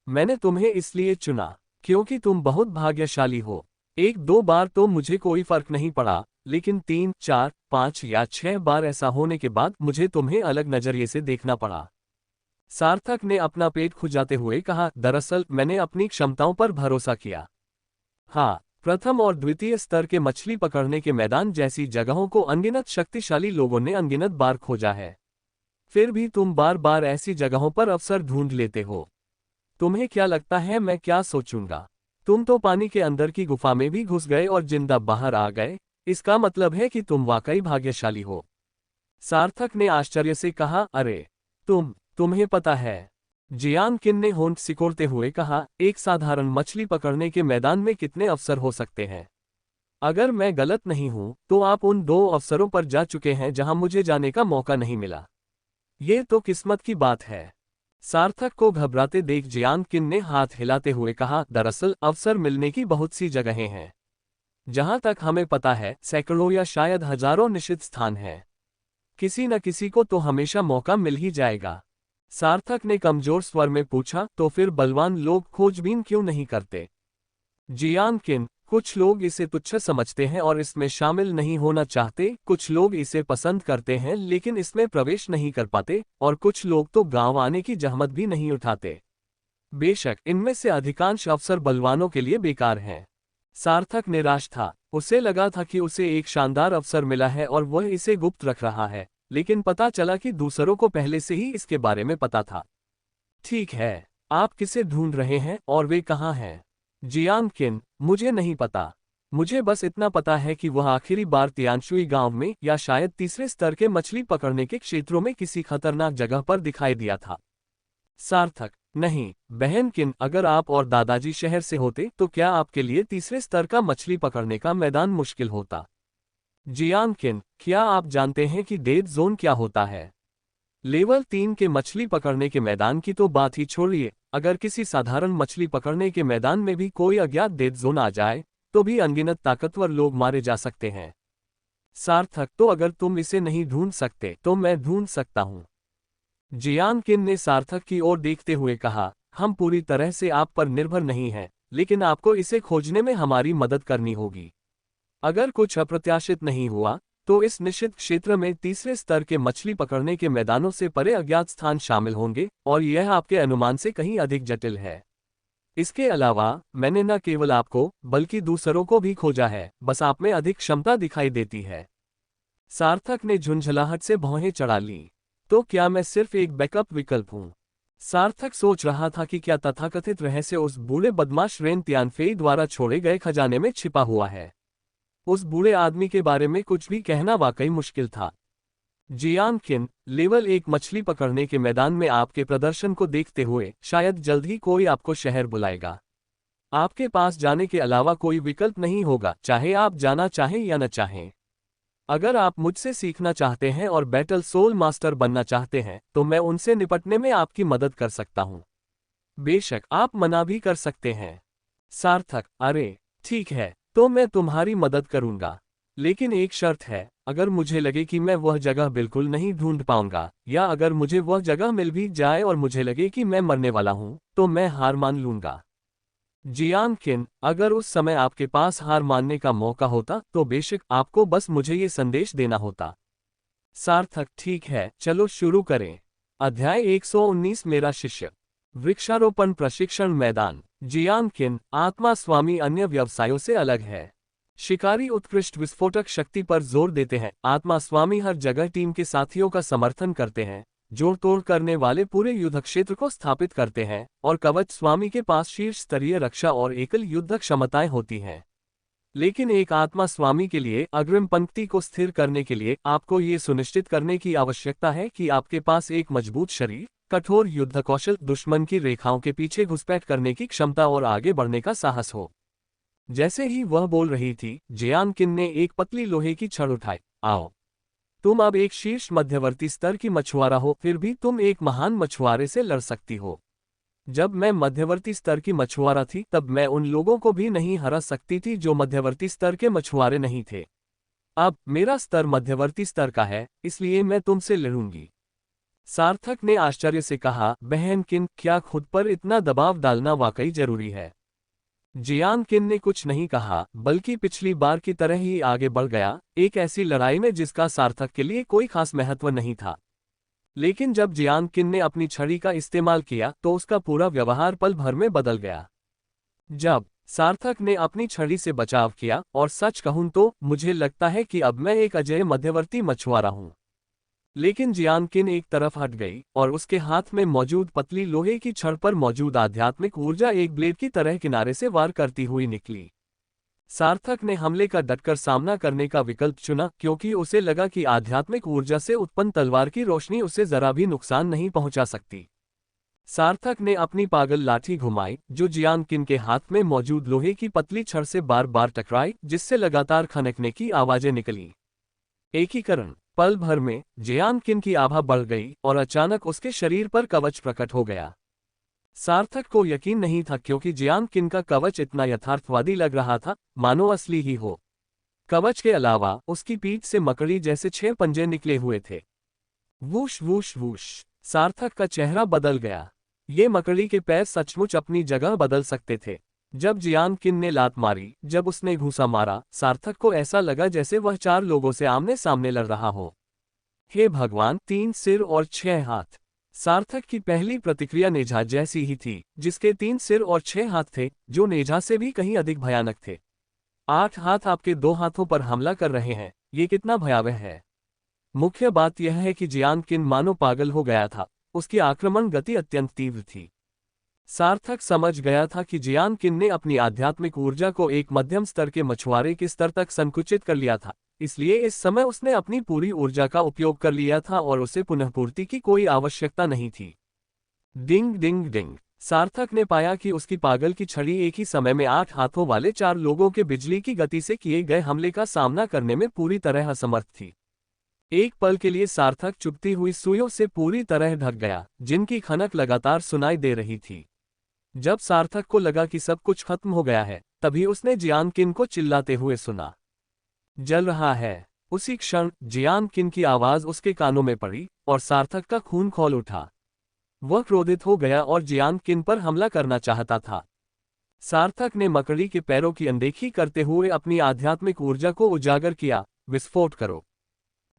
मैंने तुम्हें इसलिए चुना क्योंकि तुम बहुत भाग्यशाली हो। 1-2 बार तो मुझे कोई फर्क नहीं पड़ा, लेकिन 3, 4, 5 या 6 बार ऐसा होने के बाद मुझे तुम्हें अलग नजरिए से देखना पड़ा। सार्थक ने अपना पेट खुजाते हुए कहा, दरअसल मैंने अपनी क्षमताओं पर भरोसा किया। हाँ, प्रथम और द्वितीय स्तर के मछली पकड़ने के मैदान जैसी जगहों को अनगिनत शक्तिशाली लोगों ने अनगिनत बार खोजा है। फिर भी तुम बार बार ऐसी जगहों पर अवसर ढूंढ लेते हो। तुम्हें क्या लगता है मैं क्या सोचूंगा? तुम तो पानी के अंदर की गुफा में भी घुस गए और जिंदा बाहर आ गए। इसका मतलब है कि तुम वाकई भाग्यशाली हो। सार्थक ने आश्चर्य से कहा, अरे तुम्हें पता है? जियान किन ने होंठ सिकोड़ते हुए कहा, एक साधारण मछली पकड़ने के मैदान में कितने अवसर हो सकते हैं? अगर मैं गलत नहीं हूं तो आप उन 2 अवसरों पर जा चुके हैं जहां मुझे जाने का मौका नहीं मिला। ये तो किस्मत की बात है। सार्थक को घबराते देख जियान किन ने हाथ हिलाते हुए कहा, दरअसल अवसर मिलने की बहुत सी जगहें हैं। जहां तक हमें पता है सैकड़ों या शायद हजारों निश्चित स्थान हैं। किसी न किसी को तो हमेशा मौका मिल ही जाएगा। सार्थक ने कमजोर स्वर में पूछा, तो फिर बलवान लोग खोजबीन क्यों नहीं करते? जियान किन, कुछ लोग इसे तुच्छ समझते हैं और इसमें शामिल नहीं होना चाहते, कुछ लोग इसे पसंद करते हैं लेकिन इसमें प्रवेश नहीं कर पाते, और कुछ लोग तो गांव आने की जहमत भी नहीं उठाते। बेशक इनमें से अधिकांश अवसर बलवानों के लिए बेकार हैं। सार्थक निराश था। उसे लगा था कि उसे एक शानदार अवसर मिला है और वह इसे गुप्त रख रहा है, लेकिन पता चला कि दूसरों को पहले से ही इसके बारे में पता था। ठीक है, आप किसे ढूंढ रहे हैं और वे कहाँ हैं? जियान किन, मुझे नहीं पता। मुझे बस इतना पता है कि वह आखिरी बार तियानशुई गांव में या शायद तीसरे स्तर के मछली पकड़ने के क्षेत्रों में किसी खतरनाक जगह पर दिखाई दिया था। सार्थक, नहीं बहन किन, अगर आप और दादाजी शहर से होते तो क्या आपके लिए तीसरे स्तर का मछली पकड़ने का मैदान मुश्किल होता? जियान किन, क्या आप जानते हैं कि डेड जोन क्या होता है? लेवल 3 के मछली पकड़ने के मैदान की तो बात ही छोड़िए, अगर किसी साधारण मछली पकड़ने के मैदान में भी कोई अज्ञात डेड जोन आ जाए तो भी अनगिनत ताकतवर लोग मारे जा सकते हैं। सार्थक, तो अगर तुम इसे नहीं ढूंढ सकते तो मैं ढूंढ सकता हूं। जियान किन ने सार्थक की ओर देखते हुए कहा, हम पूरी तरह से आप पर निर्भर नहीं हैं, लेकिन आपको इसे खोजने में हमारी मदद करनी होगी। अगर कुछ अप्रत्याशित नहीं हुआ तो इस निश्चित क्षेत्र में तीसरे स्तर के मछली पकड़ने के मैदानों से परे अज्ञात स्थान शामिल होंगे और यह आपके अनुमान से कहीं अधिक जटिल है। इसके अलावा मैंने न केवल आपको बल्कि दूसरों को भी खोजा है, बस आप में अधिक क्षमता दिखाई देती है। सार्थक ने झुंझलाहट से भौहें चढ़ा ली। तो क्या मैं सिर्फ एक बैकअप विकल्प हूं? सार्थक सोच रहा था कि क्या तथाकथित रहस्य उस बूढ़े बदमाश रेन तियानफेई द्वारा छोड़े गए खजाने में छिपा हुआ है। उस बूढ़े आदमी के बारे में कुछ भी कहना वाकई मुश्किल था। जियान किन, लेवल 1 मछली पकड़ने के मैदान में आपके प्रदर्शन को देखते हुए शायद जल्द ही कोई आपको शहर बुलाएगा। आपके पास जाने के अलावा कोई विकल्प नहीं होगा, चाहे आप जाना चाहें या न चाहें। अगर आप मुझसे सीखना चाहते हैं और बैटल सोल मास्टर बनना चाहते हैं तो मैं उनसे निपटने में आपकी मदद कर सकता हूं। बेशक आप मना भी कर सकते हैं। सार्थक, अरे ठीक है, तो मैं तुम्हारी मदद करूंगा, लेकिन एक शर्त है, अगर मुझे लगे कि मैं वह जगह बिल्कुल नहीं ढूंढ पाऊंगा या अगर मुझे वह जगह मिल भी जाए और मुझे लगे कि मैं मरने वाला हूं तो मैं हार मान लूंगा। जियान किन, अगर उस समय आपके पास हार मानने का मौका होता तो बेशक आपको बस मुझे ये संदेश देना होता। सार्थक, ठीक है, चलो शुरू करें। अध्याय 119, मेरा शिष्य। वृक्षारोपण प्रशिक्षण मैदान। जियांग किन, आत्मा स्वामी अन्य व्यवसायों से अलग है। शिकारी उत्कृष्ट विस्फोटक शक्ति पर जोर देते हैं। आत्मा स्वामी हर जगह टीम के साथियों का समर्थन करते हैं, जोड़ तोड़ करने वाले पूरे युद्ध क्षेत्र को स्थापित करते हैं, और कवच स्वामी के पास शीर्ष स्तरीय रक्षा और एकल युद्ध क्षमताएं होती हैं। लेकिन एक आत्मा स्वामी के लिए अग्रिम पंक्ति को स्थिर करने के लिए आपको ये सुनिश्चित करने की आवश्यकता है कि आपके पास एक मजबूत शरीर, कठोर युद्ध कौशल, दुश्मन की रेखाओं के पीछे घुसपैठ करने की क्षमता और आगे बढ़ने का साहस हो। जैसे ही वह बोल रही थी, जियांग किन ने एक पतली लोहे की छड़ उठाई। आओ, तुम अब एक शीर्ष मध्यवर्ती स्तर की मछुआरा हो, फिर भी तुम एक महान मछुआरे से लड़ सकती हो। जब मैं मध्यवर्ती स्तर की मछुआरा थी तब मैं उन लोगों को भी नहीं हरा सकती थी जो मध्यवर्ती स्तर के मछुआरे नहीं थे। अब मेरा स्तर मध्यवर्ती स्तर का है, इसलिए मैं तुमसे लड़ूंगी। सार्थक ने आश्चर्य से कहा, बहन किन, क्या खुद पर इतना दबाव डालना वाकई जरूरी है? जियांग किन ने कुछ नहीं कहा, बल्कि पिछली बार की तरह ही आगे बढ़ गया, एक ऐसी लड़ाई में जिसका सार्थक के लिए कोई खास महत्व नहीं था। लेकिन जब जियांग किन ने अपनी छड़ी का इस्तेमाल किया तो उसका पूरा व्यवहार पल भर में बदल गया। जब सार्थक ने अपनी छड़ी से बचाव किया, और सच कहूं तो मुझे लगता है कि अब मैं एक अजेय मध्यवर्ती मछुआरा हूं। लेकिन जियांग किन एक तरफ हट गई, और उसके हाथ में मौजूद पतली लोहे की छड़ पर मौजूद आध्यात्मिक ऊर्जा एक ब्लेड की तरह किनारे से वार करती हुई निकली। सार्थक ने हमले का डटकर सामना करने का विकल्प चुना, क्योंकि उसे लगा कि आध्यात्मिक ऊर्जा से उत्पन्न तलवार की रोशनी उसे जरा भी नुकसान नहीं पहुंचा सकती। सार्थक ने अपनी पागल लाठी घुमाई, जो जियांग किन के हाथ में मौजूद लोहे की पतली छड़ से बार बार टकराई, जिससे लगातार खनकने की आवाजें निकली। एकीकरण। पल भर में जियांग किन की आभा बढ़ गई और अचानक उसके शरीर पर कवच प्रकट हो गया। सार्थक को यकीन नहीं था, क्योंकि जियांग किन का कवच इतना यथार्थवादी लग रहा था, मानो असली ही हो। कवच के अलावा उसकी पीठ से मकड़ी जैसे 6 पंजे निकले हुए थे। Whoosh whoosh whoosh. सार्थक का चेहरा बदल गया। ये मकड़ी के पैर सचमुच अपनी जगह बदल सकते थे। जब जियांग किन ने लात मारी, जब उसने घूंसा मारा, सार्थक को ऐसा लगा जैसे वह 4 लोगों से आमने सामने लड़ रहा हो। हे भगवान, 3 सिर और 6 हाथ। सार्थक की पहली प्रतिक्रिया नेझा जैसी ही थी, जिसके 3 सिर और 6 हाथ थे, जो नेझा से भी कहीं अधिक भयानक थे। 8 हाथ आपके 2 हाथों पर हमला कर रहे हैं, ये कितना भयावह है। मुख्य बात यह है कि जियांग किन मानो पागल हो गया था, उसकी आक्रमण गति अत्यंत तीव्र थी। सार्थक समझ गया था कि जियांग किन ने अपनी आध्यात्मिक ऊर्जा को एक मध्यम स्तर के मछुआरे के स्तर तक संकुचित कर लिया था, इसलिए इस समय उसने अपनी पूरी ऊर्जा का उपयोग कर लिया था और उसे पुनःपूर्ति की कोई आवश्यकता नहीं थी। डिंग डिंग डिंग। सार्थक ने पाया कि उसकी पागल की छड़ी एक ही समय में 8 हाथों वाले 4 लोगों के बिजली की गति से किए गए हमले का सामना करने में पूरी तरह असमर्थ थी। एक पल के लिए सार्थक चुभती हुई सुइयों से पूरी तरह ढक गया, जिनकी खनक लगातार सुनाई दे रही थी। जब सार्थक को लगा कि सब कुछ खत्म हो गया है, तभी उसने जियांग किन को चिल्लाते हुए सुना, जल रहा है। उसी क्षण जियांग किन की आवाज उसके कानों में पड़ी और सार्थक का खून खौल उठा। वह क्रोधित हो गया और जियांग किन पर हमला करना चाहता था। सार्थक ने मकड़ी के पैरों की अनदेखी करते हुए अपनी आध्यात्मिक ऊर्जा को उजागर किया। विस्फोट करो।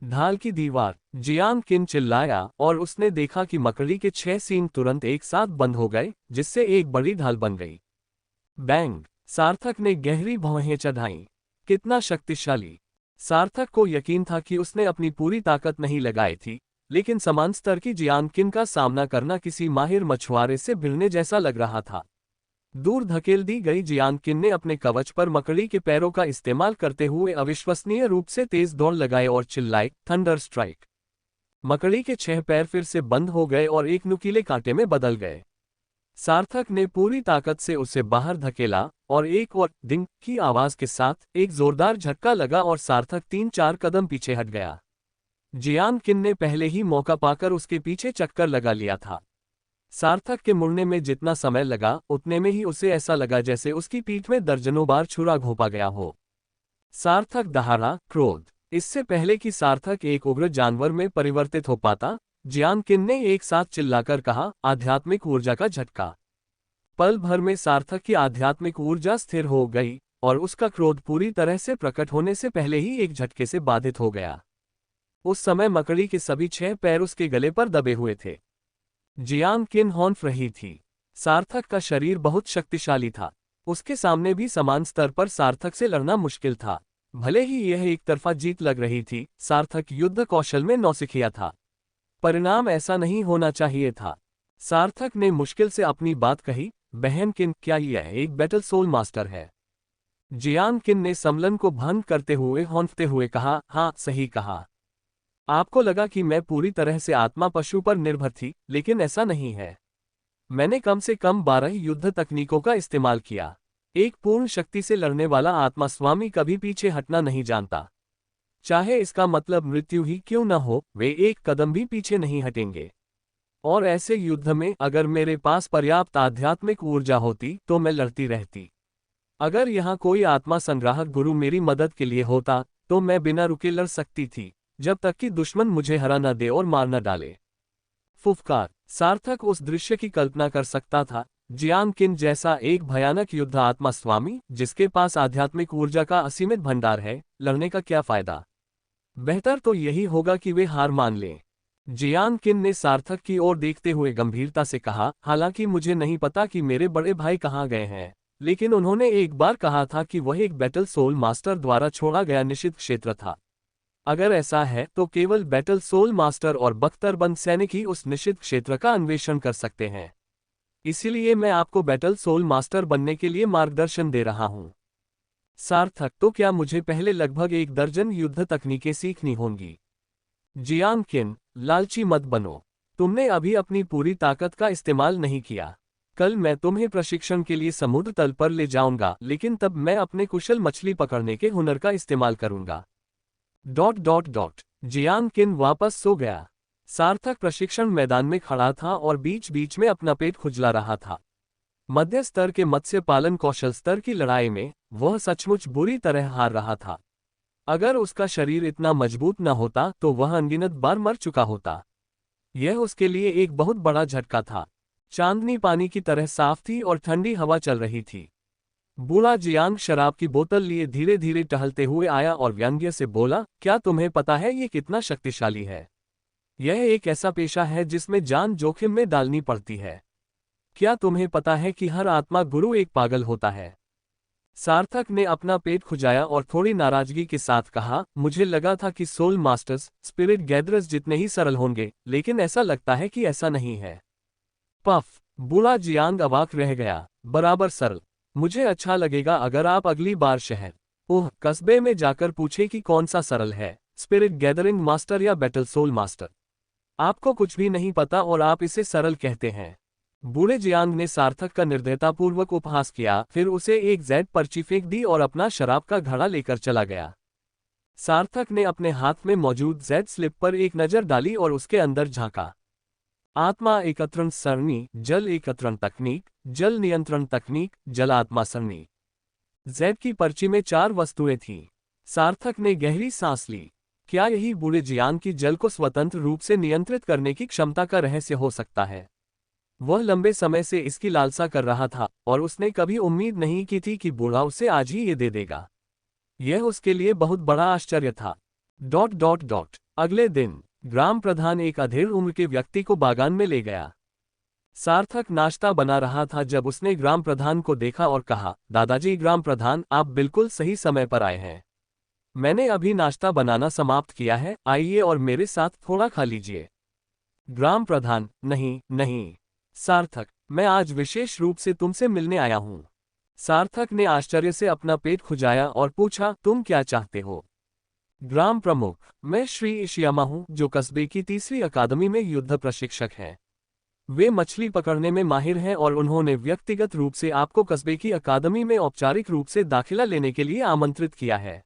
ढाल की दीवार। जियांग किन चिल्लाया और उसने देखा कि मकड़ी के 6 सींग तुरंत एक साथ बंद हो गए, जिससे एक बड़ी ढाल बन गई। बैंग। सार्थक ने गहरी भौहें चढ़ाईं। कितना शक्तिशाली। सार्थक को यकीन था कि उसने अपनी पूरी ताकत नहीं लगाई थी, लेकिन समान स्तर की जियांग किन का सामना करना किसी माहिर मछुआरे से भिड़ने जैसा लग रहा था। दूर धकेल दी गई जियांग किन ने अपने कवच पर मकड़ी के पैरों का इस्तेमाल करते हुए अविश्वसनीय रूप से तेज दौड़ लगाए और चिल्लाई, थंडर स्ट्राइक। मकड़ी के 6 पैर फिर से बंद हो गए और एक नुकीले कांटे में बदल गए। सार्थक ने पूरी ताकत से उसे बाहर धकेला और एक और डिंग की आवाज के साथ एक जोरदार झटका लगा और सार्थक 3-4 कदम पीछे हट गया। जियांग किन ने पहले ही मौका पाकर उसके पीछे चक्कर लगा लिया था। सार्थक के मुड़ने में जितना समय लगा, उतने में ही उसे ऐसा लगा जैसे उसकी पीठ में दर्जनों बार छुरा घोंपा गया हो। सार्थक दहाड़ा, क्रोध। इससे पहले कि सार्थक एक उग्र जानवर में परिवर्तित हो पाता, जियांग किन ने एक साथ चिल्लाकर कहा, आध्यात्मिक ऊर्जा का झटका। पल भर में सार्थक की आध्यात्मिक ऊर्जा स्थिर हो गई और उसका क्रोध पूरी तरह से प्रकट होने से पहले ही एक झटके से बाधित हो गया। उस समय मकड़ी के सभी 6 पैर उसके गले पर दबे हुए थे। जियांग किन हौंफ रही थी। सार्थक का शरीर बहुत शक्तिशाली था। उसके सामने भी समान स्तर पर सार्थक से लड़ना मुश्किल था। भले ही यह एक तरफा जीत लग रही थी, सार्थक युद्ध कौशल में नौसिखिया था। परिणाम ऐसा नहीं होना चाहिए था। सार्थक ने मुश्किल से अपनी बात कही, बहन किन, क्या यह एक बैटल सोल मास्टर है? जियांग किन ने सम्मेलन को भंग करते हुए हौंफते हुए कहा, हाँ सही कहा। आपको लगा कि मैं पूरी तरह से आत्मा पशु पर निर्भर थी, लेकिन ऐसा नहीं है। मैंने कम से कम 12 युद्ध तकनीकों का इस्तेमाल किया। एक पूर्ण शक्ति से लड़ने वाला आत्मा स्वामी कभी पीछे हटना नहीं जानता। चाहे इसका मतलब मृत्यु ही क्यों न हो, वे एक कदम भी पीछे नहीं हटेंगे। और ऐसे युद्ध में अगर मेरे पास पर्याप्त आध्यात्मिक ऊर्जा होती तो मैं लड़ती रहती। अगर यहाँ कोई आत्मा संग्राहक गुरु मेरी मदद के लिए होता तो मैं बिना रुके लड़ सकती थी, जब तक कि दुश्मन मुझे हरा न दे और मार न डाले। फुफकार। सार्थक उस दृश्य की कल्पना कर सकता था, जियांग किन जैसा एक भयानक युद्ध आत्मा स्वामी, जिसके पास आध्यात्मिक ऊर्जा का असीमित भंडार है, लड़ने का क्या फायदा? बेहतर तो यही होगा कि वे हार मान लें। जियांग किन ने सार्थक की ओर देखते हुए गंभीरता से कहा, हालांकि मुझे नहीं पता कि मेरे बड़े भाई कहाँ गए हैं, लेकिन उन्होंने एक बार कहा था कि वह एक बैटल सोल मास्टर द्वारा छोड़ा गया निषिद्ध क्षेत्र था। अगर ऐसा है तो केवल बैटल सोल मास्टर और बख्तरबंद सैनिक ही उस निषिद्ध क्षेत्र का अन्वेषण कर सकते हैं। इसीलिए मैं आपको बैटल सोल मास्टर बनने के लिए मार्गदर्शन दे रहा हूं। सार्थक, तो क्या मुझे पहले लगभग 1 दर्जन युद्ध तकनीकें सीखनी होंगी? जियांग किन, लालची मत बनो। तुमने अभी अपनी पूरी ताकत का इस्तेमाल नहीं किया। कल मैं तुम्हें प्रशिक्षण के लिए समुद्र तल पर ले जाऊंगा, लेकिन तब मैं अपने कुशल मछली पकड़ने के हुनर का इस्तेमाल करूंगा। ... जियांग किन वापस सो गया। सार्थक प्रशिक्षण मैदान में खड़ा था और बीच बीच में अपना पेट खुजला रहा था। मध्य स्तर के मत्स्य पालन कौशल स्तर की लड़ाई में वह सचमुच बुरी तरह हार रहा था। अगर उसका शरीर इतना मजबूत न होता तो वह अनगिनत बार मर चुका होता। यह उसके लिए एक बहुत बड़ा झटका था। चांदनी पानी की तरह साफ थी और ठंडी हवा चल रही थी। बूढ़ा जियांग शराब की बोतल लिए धीरे धीरे टहलते हुए आया और व्यंग्य से बोला, क्या तुम्हें पता है ये कितना शक्तिशाली है? यह एक ऐसा पेशा है जिसमें जान जोखिम में डालनी पड़ती है। क्या तुम्हें पता है कि हर आत्मा गुरु एक पागल होता है? सार्थक ने अपना पेट खुजाया और थोड़ी नाराजगी के साथ कहा, मुझे लगा था कि सोल मास्टर्स, स्पिरिट गैदरर्स जितने ही सरल होंगे, लेकिन ऐसा लगता है कि ऐसा नहीं है। पफ। बूढ़ा जियांग अवाक रह गया। बराबर सरल। मुझे अच्छा लगेगा अगर आप अगली बार शहर, कस्बे में जाकर पूछे कि कौन सा सरल है, स्पिरिट गैदरिंग मास्टर या बैटल सोल मास्टर। आपको कुछ भी नहीं पता और आप इसे सरल कहते हैं। बूढ़े जियांग ने सार्थक का निर्दयतापूर्वक उपहास किया, फिर उसे एक जेड पर्ची फेंक दी और अपना शराब का घड़ा लेकर चला गया। सार्थक ने अपने हाथ में मौजूद जेड स्लिप पर एक नजर डाली और उसके अंदर झांका। आत्मा एकत्रण सरणी, जल एकत्रण तकनीक, जल नियंत्रण तकनीक, जल आत्मा सरणी। जेड की पर्ची में 4 वस्तुएं थीं। सार्थक ने गहरी सांस ली। क्या यही बूढ़े जियांग की जल को स्वतंत्र रूप से नियंत्रित करने की क्षमता का रहस्य हो सकता है? वह लंबे समय से इसकी लालसा कर रहा था और उसने कभी उम्मीद नहीं की थी कि बूढ़ा उसे आज ही ये दे देगा। यह उसके लिए बहुत बड़ा आश्चर्य था। ... अगले दिन ग्राम प्रधान एक अधेड़ उम्र के व्यक्ति को बागान में ले गया। सार्थक नाश्ता बना रहा था जब उसने ग्राम प्रधान को देखा और कहा, दादाजी ग्राम प्रधान, आप बिल्कुल सही समय पर आए हैं। मैंने अभी नाश्ता बनाना समाप्त किया है, आइए और मेरे साथ थोड़ा खा लीजिए। ग्राम प्रधान, नहीं नहीं सार्थक, मैं आज विशेष रूप से तुमसे मिलने आया हूँ। सार्थक ने आश्चर्य से अपना पेट खुजाया और पूछा, तुम क्या चाहते हो? ग्राम प्रमुख, मैं श्री इशियामा हूँ, जो कस्बे की तीसरी अकादमी में युद्ध प्रशिक्षक हैं। वे मछली पकड़ने में माहिर हैं और उन्होंने व्यक्तिगत रूप से आपको कस्बे की अकादमी में औपचारिक रूप से दाखिला लेने के लिए आमंत्रित किया है।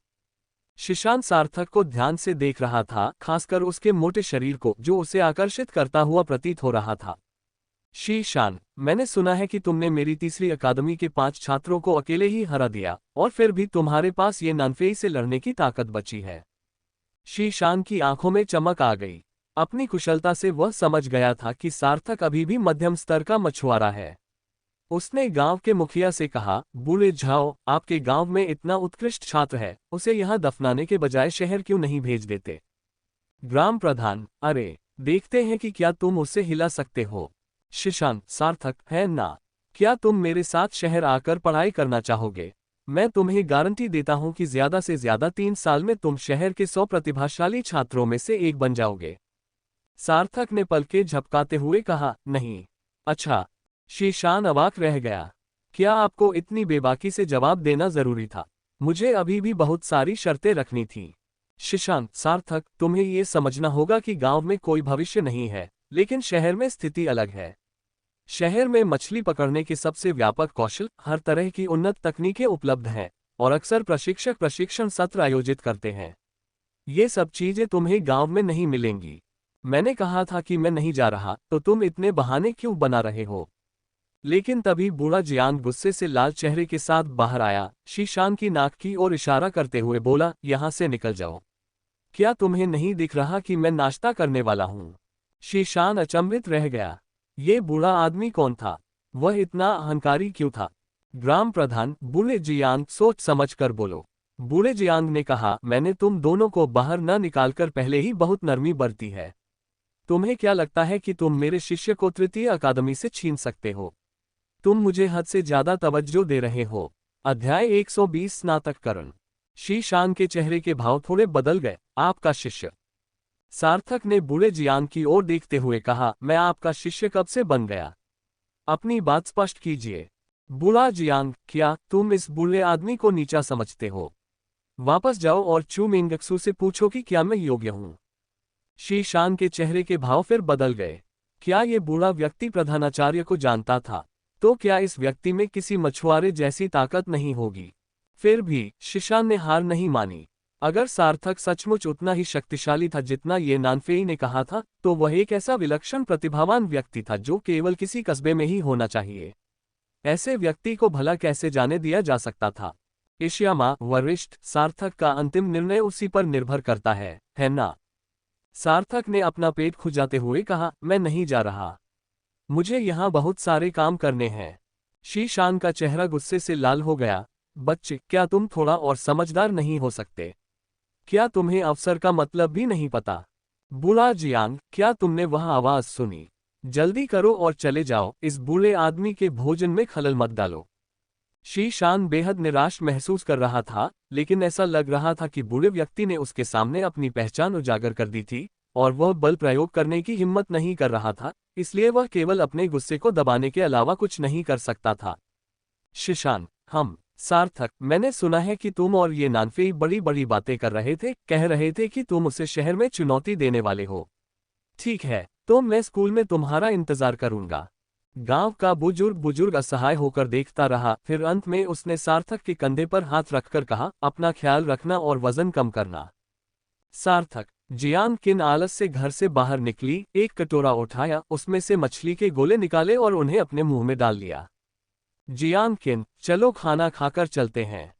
शिशांत सार्थक को ध्यान से देख रहा था, खासकर उसके मोटे शरीर को, जो उसे आकर्षित करता हुआ प्रतीत हो रहा था। शीशान, मैंने सुना है कि तुमने मेरी तीसरी अकादमी के 5 छात्रों को अकेले ही हरा दिया, और फिर भी तुम्हारे पास ये नानफेई से लड़ने की ताकत बची है। शीशान की आंखों में चमक आ गई। अपनी कुशलता से वह समझ गया था कि सार्थक अभी भी मध्यम स्तर का मछुआरा है। उसने गांव के मुखिया से कहा, बूढ़े झाओ, आपके गांव में इतना उत्कृष्ट छात्र है, उसे यहाँ दफनाने के बजाय शहर क्यों नहीं भेज देते? ग्राम प्रधान, अरे देखते हैं कि क्या तुम उसे हिला सकते हो। शिशान, सार्थक है ना? क्या तुम मेरे साथ शहर आकर पढ़ाई करना चाहोगे? मैं तुम्हें गारंटी देता हूं कि ज्यादा से ज्यादा 3 साल में तुम शहर के 100 प्रतिभाशाली छात्रों में से एक बन जाओगे। सार्थक ने पलकें झपकाते हुए कहा, नहीं। अच्छा। शीशान अवाक रह गया। क्या आपको इतनी बेबाकी से जवाब देना जरूरी था? मुझे अभी भी बहुत सारी शर्तें रखनी थीं। शीशान, सार्थक, तुम्हें ये समझना होगा कि गांव में कोई भविष्य नहीं है, लेकिन शहर में स्थिति अलग है। शहर में मछली पकड़ने के सबसे व्यापक कौशल, हर तरह की उन्नत तकनीकें उपलब्ध हैं, और अक्सर प्रशिक्षक प्रशिक्षण सत्र आयोजित करते हैं। ये सब चीजें तुम्हें गांव में नहीं मिलेंगी। मैंने कहा था कि मैं नहीं जा रहा, तो तुम इतने बहाने क्यों बना रहे हो? लेकिन तभी बूढ़ा जियान गुस्से से लाल चेहरे के साथ बाहर आया, शीशान की नाक की ओर इशारा करते हुए बोला, यहां से निकल जाओ। क्या तुम्हें नहीं दिख रहा कि मैं नाश्ता करने वाला हूं? शीशान अचंभित रह गया। ये बूढ़ा आदमी कौन था? वह इतना अहंकारी क्यों था? ग्राम प्रधान, बूढ़े जियांग, सोच समझ कर बोलो। बूढ़े जियांग ने कहा, मैंने तुम दोनों को बाहर न निकालकर पहले ही बहुत नरमी बरती है। तुम्हें क्या लगता है कि तुम मेरे शिष्य को तृतीय अकादमी से छीन सकते हो? तुम मुझे हद से ज्यादा तवज्जो दे रहे हो। अध्याय 120 स्नातककरण। शीशान के चेहरे के भाव थोड़े बदल गए। आपका शिष्य? सार्थक ने बूढ़े जियांग की ओर देखते हुए कहा, मैं आपका शिष्य कब से बन गया? अपनी बात स्पष्ट कीजिए। बूढ़ा जियांग, क्या तुम इस बूढ़े आदमी को नीचा समझते हो? वापस जाओ और चू मिंगक्सू से पूछो कि क्या मैं योग्य हूं। शीशान के चेहरे के भाव फिर बदल गए। क्या ये बूढ़ा व्यक्ति प्रधानाचार्य को जानता था? तो क्या इस व्यक्ति में किसी मछुआरे जैसी ताकत नहीं होगी? फिर भी शीशान ने हार नहीं मानी। अगर सार्थक सचमुच उतना ही शक्तिशाली था जितना ये नानफेई ने कहा था, तो वह एक ऐसा विलक्षण प्रतिभावान व्यक्ति था जो केवल किसी कस्बे में ही होना चाहिए। ऐसे व्यक्ति को भला कैसे जाने दिया जा सकता था? इशियामा, वरिष्ठ, सार्थक का अंतिम निर्णय उसी पर निर्भर करता है ना? सार्थक ने अपना पेट खुजाते हुए कहा, मैं नहीं जा रहा। मुझे यहाँ बहुत सारे काम करने हैं। शीशान का चेहरा गुस्से से लाल हो गया। बच्चे, क्या तुम थोड़ा और समझदार नहीं हो सकते? क्या तुम्हें अवसर का मतलब भी नहीं पता? बूढ़ा जियांग, क्या तुमने वह आवाज सुनी? जल्दी करो और चले जाओ, इस बूढ़े आदमी के भोजन में खलल मत डालो। शीशान बेहद निराश महसूस कर रहा था, लेकिन ऐसा लग रहा था कि बूढ़े व्यक्ति ने उसके सामने अपनी पहचान उजागर कर दी थी, और वह बल प्रयोग करने की हिम्मत नहीं कर रहा था, इसलिए वह केवल अपने गुस्से को दबाने के अलावा कुछ नहीं कर सकता था। शीशान, सार्थक, मैंने सुना है कि तुम और ये नानफेई बड़ी बड़ी बातें कर रहे थे, कह रहे थे कि तुम उसे शहर में चुनौती देने वाले हो। ठीक है, तो मैं स्कूल में तुम्हारा इंतजार करूंगा। गांव का बुजुर्ग असहाय होकर देखता रहा, फिर अंत में उसने सार्थक के कंधे पर हाथ रखकर कहा, अपना ख्याल रखना और वजन कम करना। सार्थक, जियान किन आलस से घर से बाहर निकली, एक कटोरा उठाया, उसमें से मछली के गोले निकाले और उन्हें अपने मुंह में डाल लिया। जियान किन, चलो खाना खाकर चलते हैं।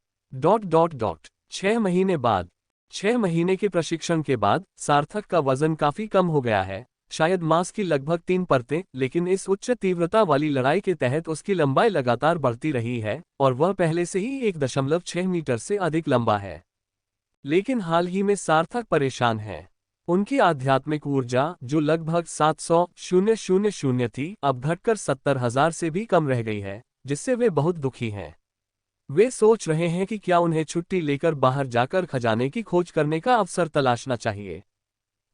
6 महीने बाद। 6 महीने के प्रशिक्षण के बाद सार्थक का वजन काफी कम हो गया है, शायद मांस की लगभग 3 परतें, लेकिन इस उच्च तीव्रता वाली लड़ाई के तहत उसकी लंबाई लगातार बढ़ती रही है, और वह पहले से ही 1.6 मीटर से अधिक लंबा है। लेकिन हाल ही में सार्थक परेशान है। उनकी आध्यात्मिक ऊर्जा, जो लगभग 700,000 थी, अब घटकर 70,000 से भी कम रह गई है, जिससे वे बहुत दुखी हैं। वे सोच रहे हैं कि क्या उन्हें छुट्टी लेकर बाहर जाकर खजाने की खोज करने का अवसर तलाशना चाहिए।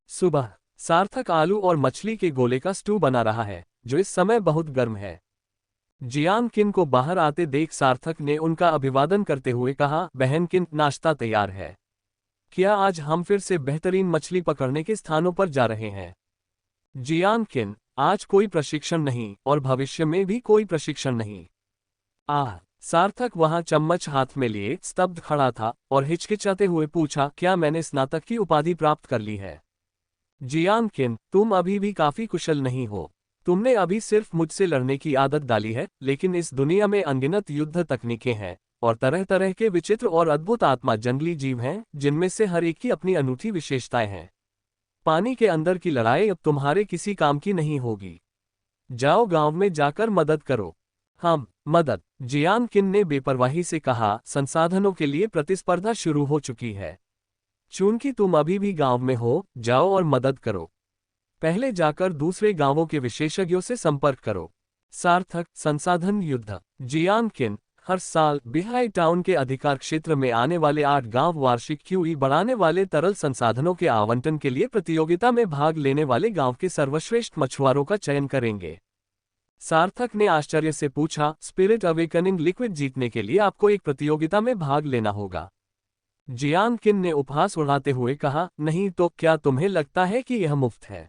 सुबह, सार्थक आलू और मछली के गोले का स्टू बना रहा है, जो इस समय बहुत गर्म है। जियान किन को बाहर आते देख सार्थक ने उनका अभिवादन करते हुए कहा, बहन किन, नाश्ता तैयार है। क्या आज हम फिर से बेहतरीन मछली पकड़ने के स्थानों पर जा रहे हैं? जियान किन, आज कोई प्रशिक्षण नहीं, और भविष्य में भी कोई प्रशिक्षण नहीं। सार्थक वहां चम्मच हाथ में लिए स्तब्ध खड़ा था और हिचकिचाते हुए पूछा, क्या मैंने स्नातक की उपाधि प्राप्त कर ली है? जियान किन, तुम अभी भी काफी कुशल नहीं हो। तुमने अभी सिर्फ मुझसे लड़ने की आदत डाली है, लेकिन इस दुनिया में अनगिनत युद्ध तकनीकें हैं, और तरह तरह के विचित्र और अद्भुत आत्मा जंगली जीव हैं, जिनमें से हर एक की अपनी अनूठी विशेषताएं हैं। पानी के अंदर की लड़ाई अब तुम्हारे किसी काम की नहीं होगी। जाओ गांव में जाकर मदद करो। मदद, जियान किन ने बेपरवाही से कहा, संसाधनों के लिए प्रतिस्पर्धा शुरू हो चुकी है। चूंकि तुम अभी भी गांव में हो, जाओ और मदद करो। पहले जाकर दूसरे गांवों के विशेषज्ञों से संपर्क करो। सार्थक संसाधन युद्ध। जियांग किन, हर साल बिहाई टाउन के अधिकार क्षेत्र में आने वाले 8 गांव वार्षिक क्यूई बढ़ाने वाले तरल संसाधनों के आवंटन के लिए प्रतियोगिता में भाग लेने वाले गांव के सर्वश्रेष्ठ मछुआरों का चयन करेंगे। सार्थक ने आश्चर्य से पूछा, स्पिरिट अवेकनिंग लिक्विड जीतने के लिए आपको एक प्रतियोगिता में भाग लेना होगा। जियांग किन ने उपहास उड़ाते हुए कहा, नहीं तो क्या तुम्हें लगता है कि यह मुफ्त है?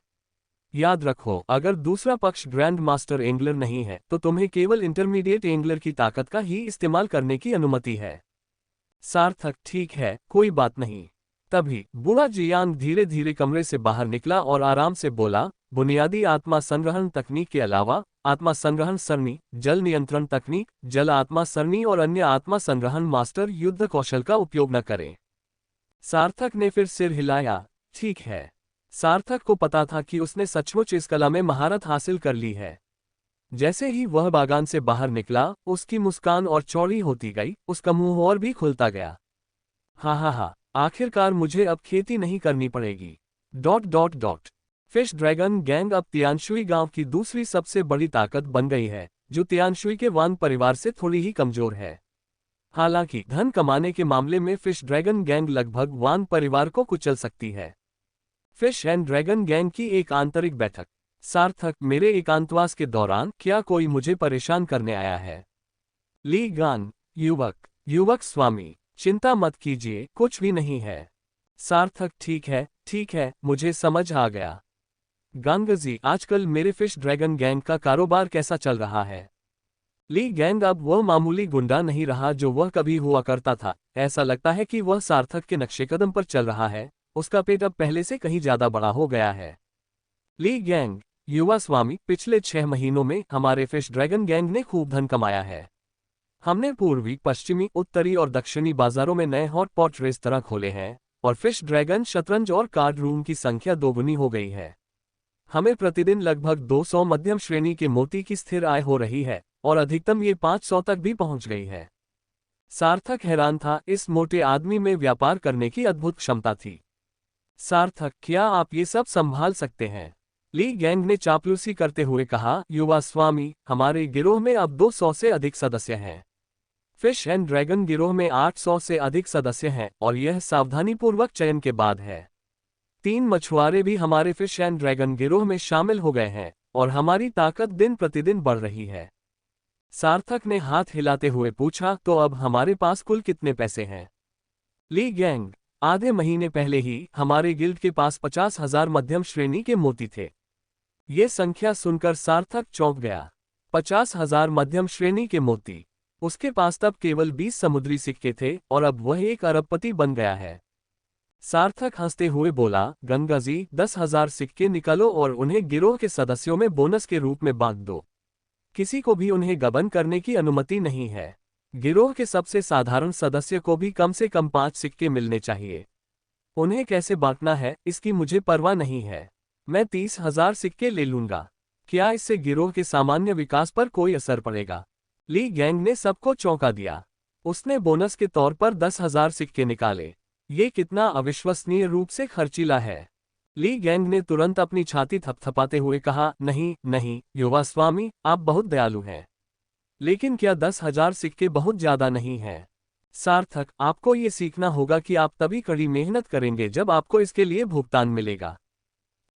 याद रखो, अगर दूसरा पक्ष ग्रैंड मास्टर एंगलर नहीं है तो तुम्हें केवल इंटरमीडिएट एंगलर की ताकत का ही इस्तेमाल करने की अनुमति है। सार्थक, ठीक है, कोई बात नहीं। तभी बूढ़ा जियांग धीरे धीरे कमरे से बाहर निकला और आराम से बोला, बुनियादी आत्मा संग्रहण तकनीक के अलावा आत्मा संग्रहण सरणी, जल नियंत्रण तकनीक, जल आत्मा सरणी और अन्य आत्मा संग्रहण मास्टर युद्ध कौशल का उपयोग न करें। सार्थक ने फिर सिर हिलाया। ठीक है। सार्थक को पता था कि उसने सचमुच इस कला में महारत हासिल कर ली है। जैसे ही वह बागान से बाहर निकला, उसकी मुस्कान और चौड़ी होती गई, उसका मुंह और भी खुलता गया। हा, आखिरकार मुझे अब खेती नहीं करनी पड़ेगी। ... फिश ड्रैगन गैंग अब तियानशुई गांव की दूसरी सबसे बड़ी ताकत बन गई है, जो तियानशुई के वान परिवार से थोड़ी ही कमजोर है। हालांकि धन कमाने के मामले में फिश ड्रैगन गैंग लगभग वान परिवार को कुचल सकती है। फिश एंड ड्रैगन गैंग की एक आंतरिक बैठक। सार्थक, मेरे एकांतवास के दौरान क्या कोई मुझे परेशान करने आया है? ली गान, युवक स्वामी, चिंता मत कीजिए, कुछ भी नहीं है। सार्थक, ठीक है, मुझे समझ आ गया। गांगजी, आजकल मेरे फिश ड्रैगन गैंग का कारोबार कैसा चल रहा है? ली गैंग अब वह मामूली गुंडा नहीं रहा जो वह कभी हुआ करता था। ऐसा लगता है कि वह सार्थक के नक्शेकदम पर चल रहा है। उसका पेट अब पहले से कहीं ज्यादा बड़ा हो गया है। ली गैंग, युवा स्वामी, पिछले 6 महीनों में हमारे फिश ड्रैगन गैंग ने खूब धन कमाया है। हमने पूर्वी, पश्चिमी, उत्तरी और दक्षिणी बाजारों में नए हॉटपॉट रेस्तरां खोले हैं और फिश ड्रैगन शतरंज और कार्ड रूम की संख्या दोगुनी हो गई है। हमें प्रतिदिन लगभग 200 मध्यम श्रेणी के मोती की स्थिर आय हो रही है और अधिकतम ये 500 तक भी पहुंच गई है। सार्थक हैरान था, इस मोटे आदमी में व्यापार करने की अद्भुत क्षमता थी। सार्थक, क्या आप ये सब संभाल सकते हैं? ली गैंग ने चापलूसी करते हुए कहा, युवा स्वामी, हमारे गिरोह में अब 200 से अधिक सदस्य हैं। फिश एंड ड्रैगन गिरोह में 800 से अधिक सदस्य हैं और यह सावधानीपूर्वक चयन के बाद है। 3 मछुआरे भी हमारे फिश एंड ड्रैगन गिरोह में शामिल हो गए हैं और हमारी ताकत दिन प्रतिदिन बढ़ रही है। सार्थक ने हाथ हिलाते हुए पूछा, तो अब हमारे पास कुल कितने पैसे हैं? ली गैंग, आधे महीने पहले ही हमारे गिल्ड के पास 50,000 मध्यम श्रेणी के मोती थे। ये संख्या सुनकर सार्थक चौंक गया। 50,000 मध्यम श्रेणी के मोती। उसके पास तब केवल 20 समुद्री सिक्के थे और अब वह एक अरबपति बन गया है। सार्थक हंसते हुए बोला, गंगाजी, 10,000 सिक्के निकालो और उन्हें गिरोह के सदस्यों में बोनस के रूप में बांट दो। किसी को भी उन्हें गबन करने की अनुमति नहीं है। गिरोह के सबसे साधारण सदस्य को भी कम से कम 5 सिक्के मिलने चाहिए। उन्हें कैसे बांटना है, इसकी मुझे परवाह नहीं है। मैं 30,000 सिक्के ले लूंगा। क्या इससे गिरोह के सामान्य विकास पर कोई असर पड़ेगा? ली गैंग ने सबको चौंका दिया। उसने बोनस के तौर पर 10,000 सिक्के निकाले। ये कितना अविश्वसनीय रूप से खर्चीला है। ली गैंग ने तुरंत अपनी छाती थपथपाते हुए कहा, नहीं, युवा स्वामी, आप बहुत दयालु हैं। लेकिन क्या 10,000 सिक्के बहुत ज्यादा नहीं हैं? सार्थक, आपको ये सीखना होगा कि आप तभी कड़ी मेहनत करेंगे जब आपको इसके लिए भुगतान मिलेगा।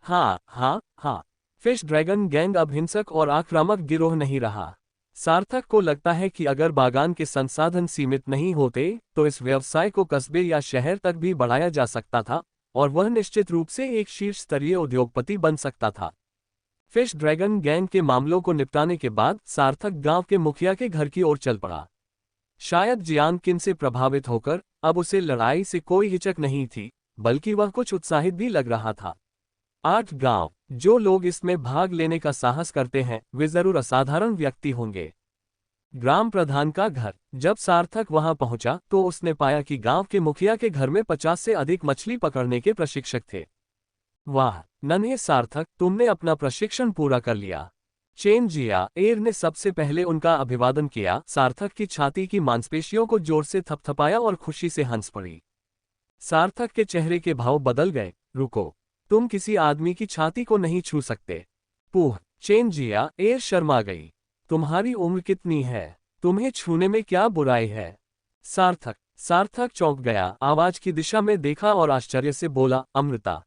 हाँ। फिश ड्रैगन गैंग अब हिंसक और आक्रामक गिरोह नहीं रहा। सार्थक को लगता है कि अगर बागान के संसाधन सीमित नहीं होते तो इस व्यवसाय को कस्बे या शहर तक भी बढ़ाया जा सकता था और वह निश्चित रूप से एक शीर्ष स्तरीय उद्योगपति बन सकता था। फिश ड्रैगन गैंग के मामलों को निपटाने के बाद सार्थक गांव के मुखिया के घर की ओर चल पड़ा। शायद जियांग किन से प्रभावित होकर अब उसे लड़ाई से कोई हिचक नहीं थी, बल्कि वह कुछ उत्साहित भी लग रहा था। 8 गांव, जो लोग इसमें भाग लेने का साहस करते हैं वे जरूर असाधारण व्यक्ति होंगे। ग्राम प्रधान का घर। जब सार्थक वहां पहुंचा तो उसने पाया कि गांव के मुखिया के घर में 50 से अधिक मछली पकड़ने के प्रशिक्षक थे। वाह नन्हे सार्थक, तुमने अपना प्रशिक्षण पूरा कर लिया। चेन जिया एर ने सबसे पहले उनका अभिवादन किया। सार्थक की छाती की मांसपेशियों को जोर से थपथपाया और खुशी से हंस पड़ी। सार्थक के चेहरे के भाव बदल गए। रुको, तुम किसी आदमी की छाती को नहीं छू सकते। पूह। चेन जिया एर शर्मा गई। तुम्हारी उम्र कितनी है? तुम्हें छूने में क्या बुराई है? सार्थक चौंक गया, आवाज की दिशा में देखा और आश्चर्य से बोला, अमृता,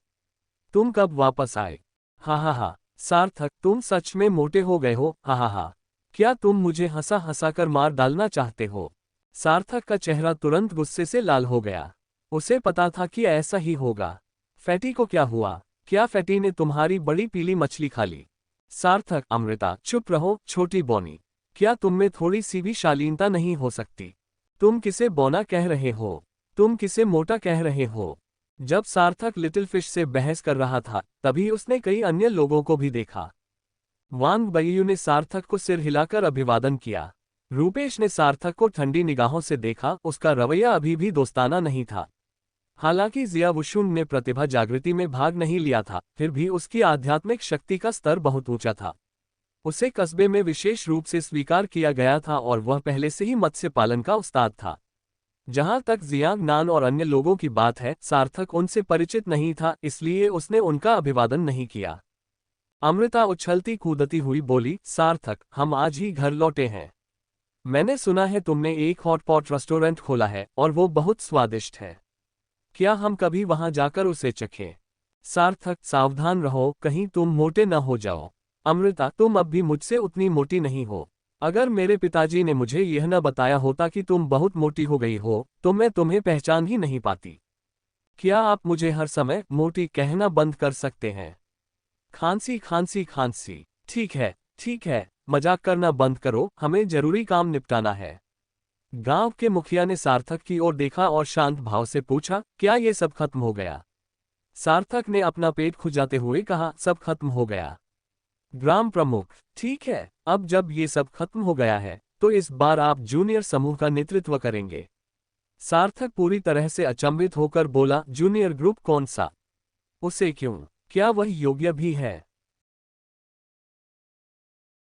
तुम कब वापस आए? हा हा हा। सार्थक, तुम सच में मोटे हो गए हो, हा हा हा। क्या तुम मुझे हंसा हंसा कर मार डालना चाहते हो? सार्थक का चेहरा तुरंत गुस्से से लाल हो गया। उसे पता था कि ऐसा ही होगा। फैटी को क्या हुआ? क्या फैटी ने तुम्हारी बड़ी पीली मछली खा ली? सार्थक, अमृता चुप रहो, छोटी बौनी। क्या तुम में थोड़ी सी भी शालीनता नहीं हो सकती? तुम किसे बौना कह रहे हो? तुम किसे मोटा कह रहे हो? जब सार्थक लिटिल फिश से बहस कर रहा था, तभी उसने कई अन्य लोगों को भी देखा। वांग बयू ने सार्थक को सिर हिलाकर अभिवादन किया। रूपेश ने सार्थक को ठंडी निगाहों से देखा, उसका रवैया अभी भी दोस्ताना नहीं था। हालांकि जियावुशुन ने प्रतिभा जागृति में भाग नहीं लिया था, फिर भी उसकी आध्यात्मिक शक्ति का स्तर बहुत ऊंचा था। उसे कस्बे में विशेष रूप से स्वीकार किया गया था और वह पहले से ही मत्स्य पालन का उस्ताद था। जहां तक जियांग नान और अन्य लोगों की बात है, सार्थक उनसे परिचित नहीं था, इसलिए उसने उनका अभिवादन नहीं किया। अमृता उछलती कूदती हुई बोली, सार्थक, हम आज ही घर लौटे हैं। मैंने सुना है तुमने एक हॉटपॉट रेस्टोरेंट खोला है और वो बहुत स्वादिष्ट है। क्या हम कभी वहां जाकर उसे चखें? सार्थक, सावधान रहो, कहीं तुम मोटे न हो जाओ। अमृता, तुम अब भी मुझसे उतनी मोटी नहीं हो। अगर मेरे पिताजी ने मुझे यह न बताया होता कि तुम बहुत मोटी हो गई हो, तो मैं तुम्हें पहचान ही नहीं पाती। क्या आप मुझे हर समय मोटी कहना बंद कर सकते हैं? खांसी खांसी खांसी। ठीक है, मजाक करना बंद करो, हमें जरूरी काम निपटाना है। गांव के मुखिया ने सार्थक की ओर देखा और शांत भाव से पूछा, क्या ये सब खत्म हो गया? सार्थक ने अपना पेट खुजाते हुए कहा, सब खत्म हो गया। ग्राम प्रमुख, ठीक है, अब जब ये सब खत्म हो गया है, तो इस बार आप जूनियर समूह का नेतृत्व करेंगे। सार्थक पूरी तरह से अचंभित होकर बोला, जूनियर ग्रुप कौन सा? उसे क्यों? क्या वह योग्य भी है?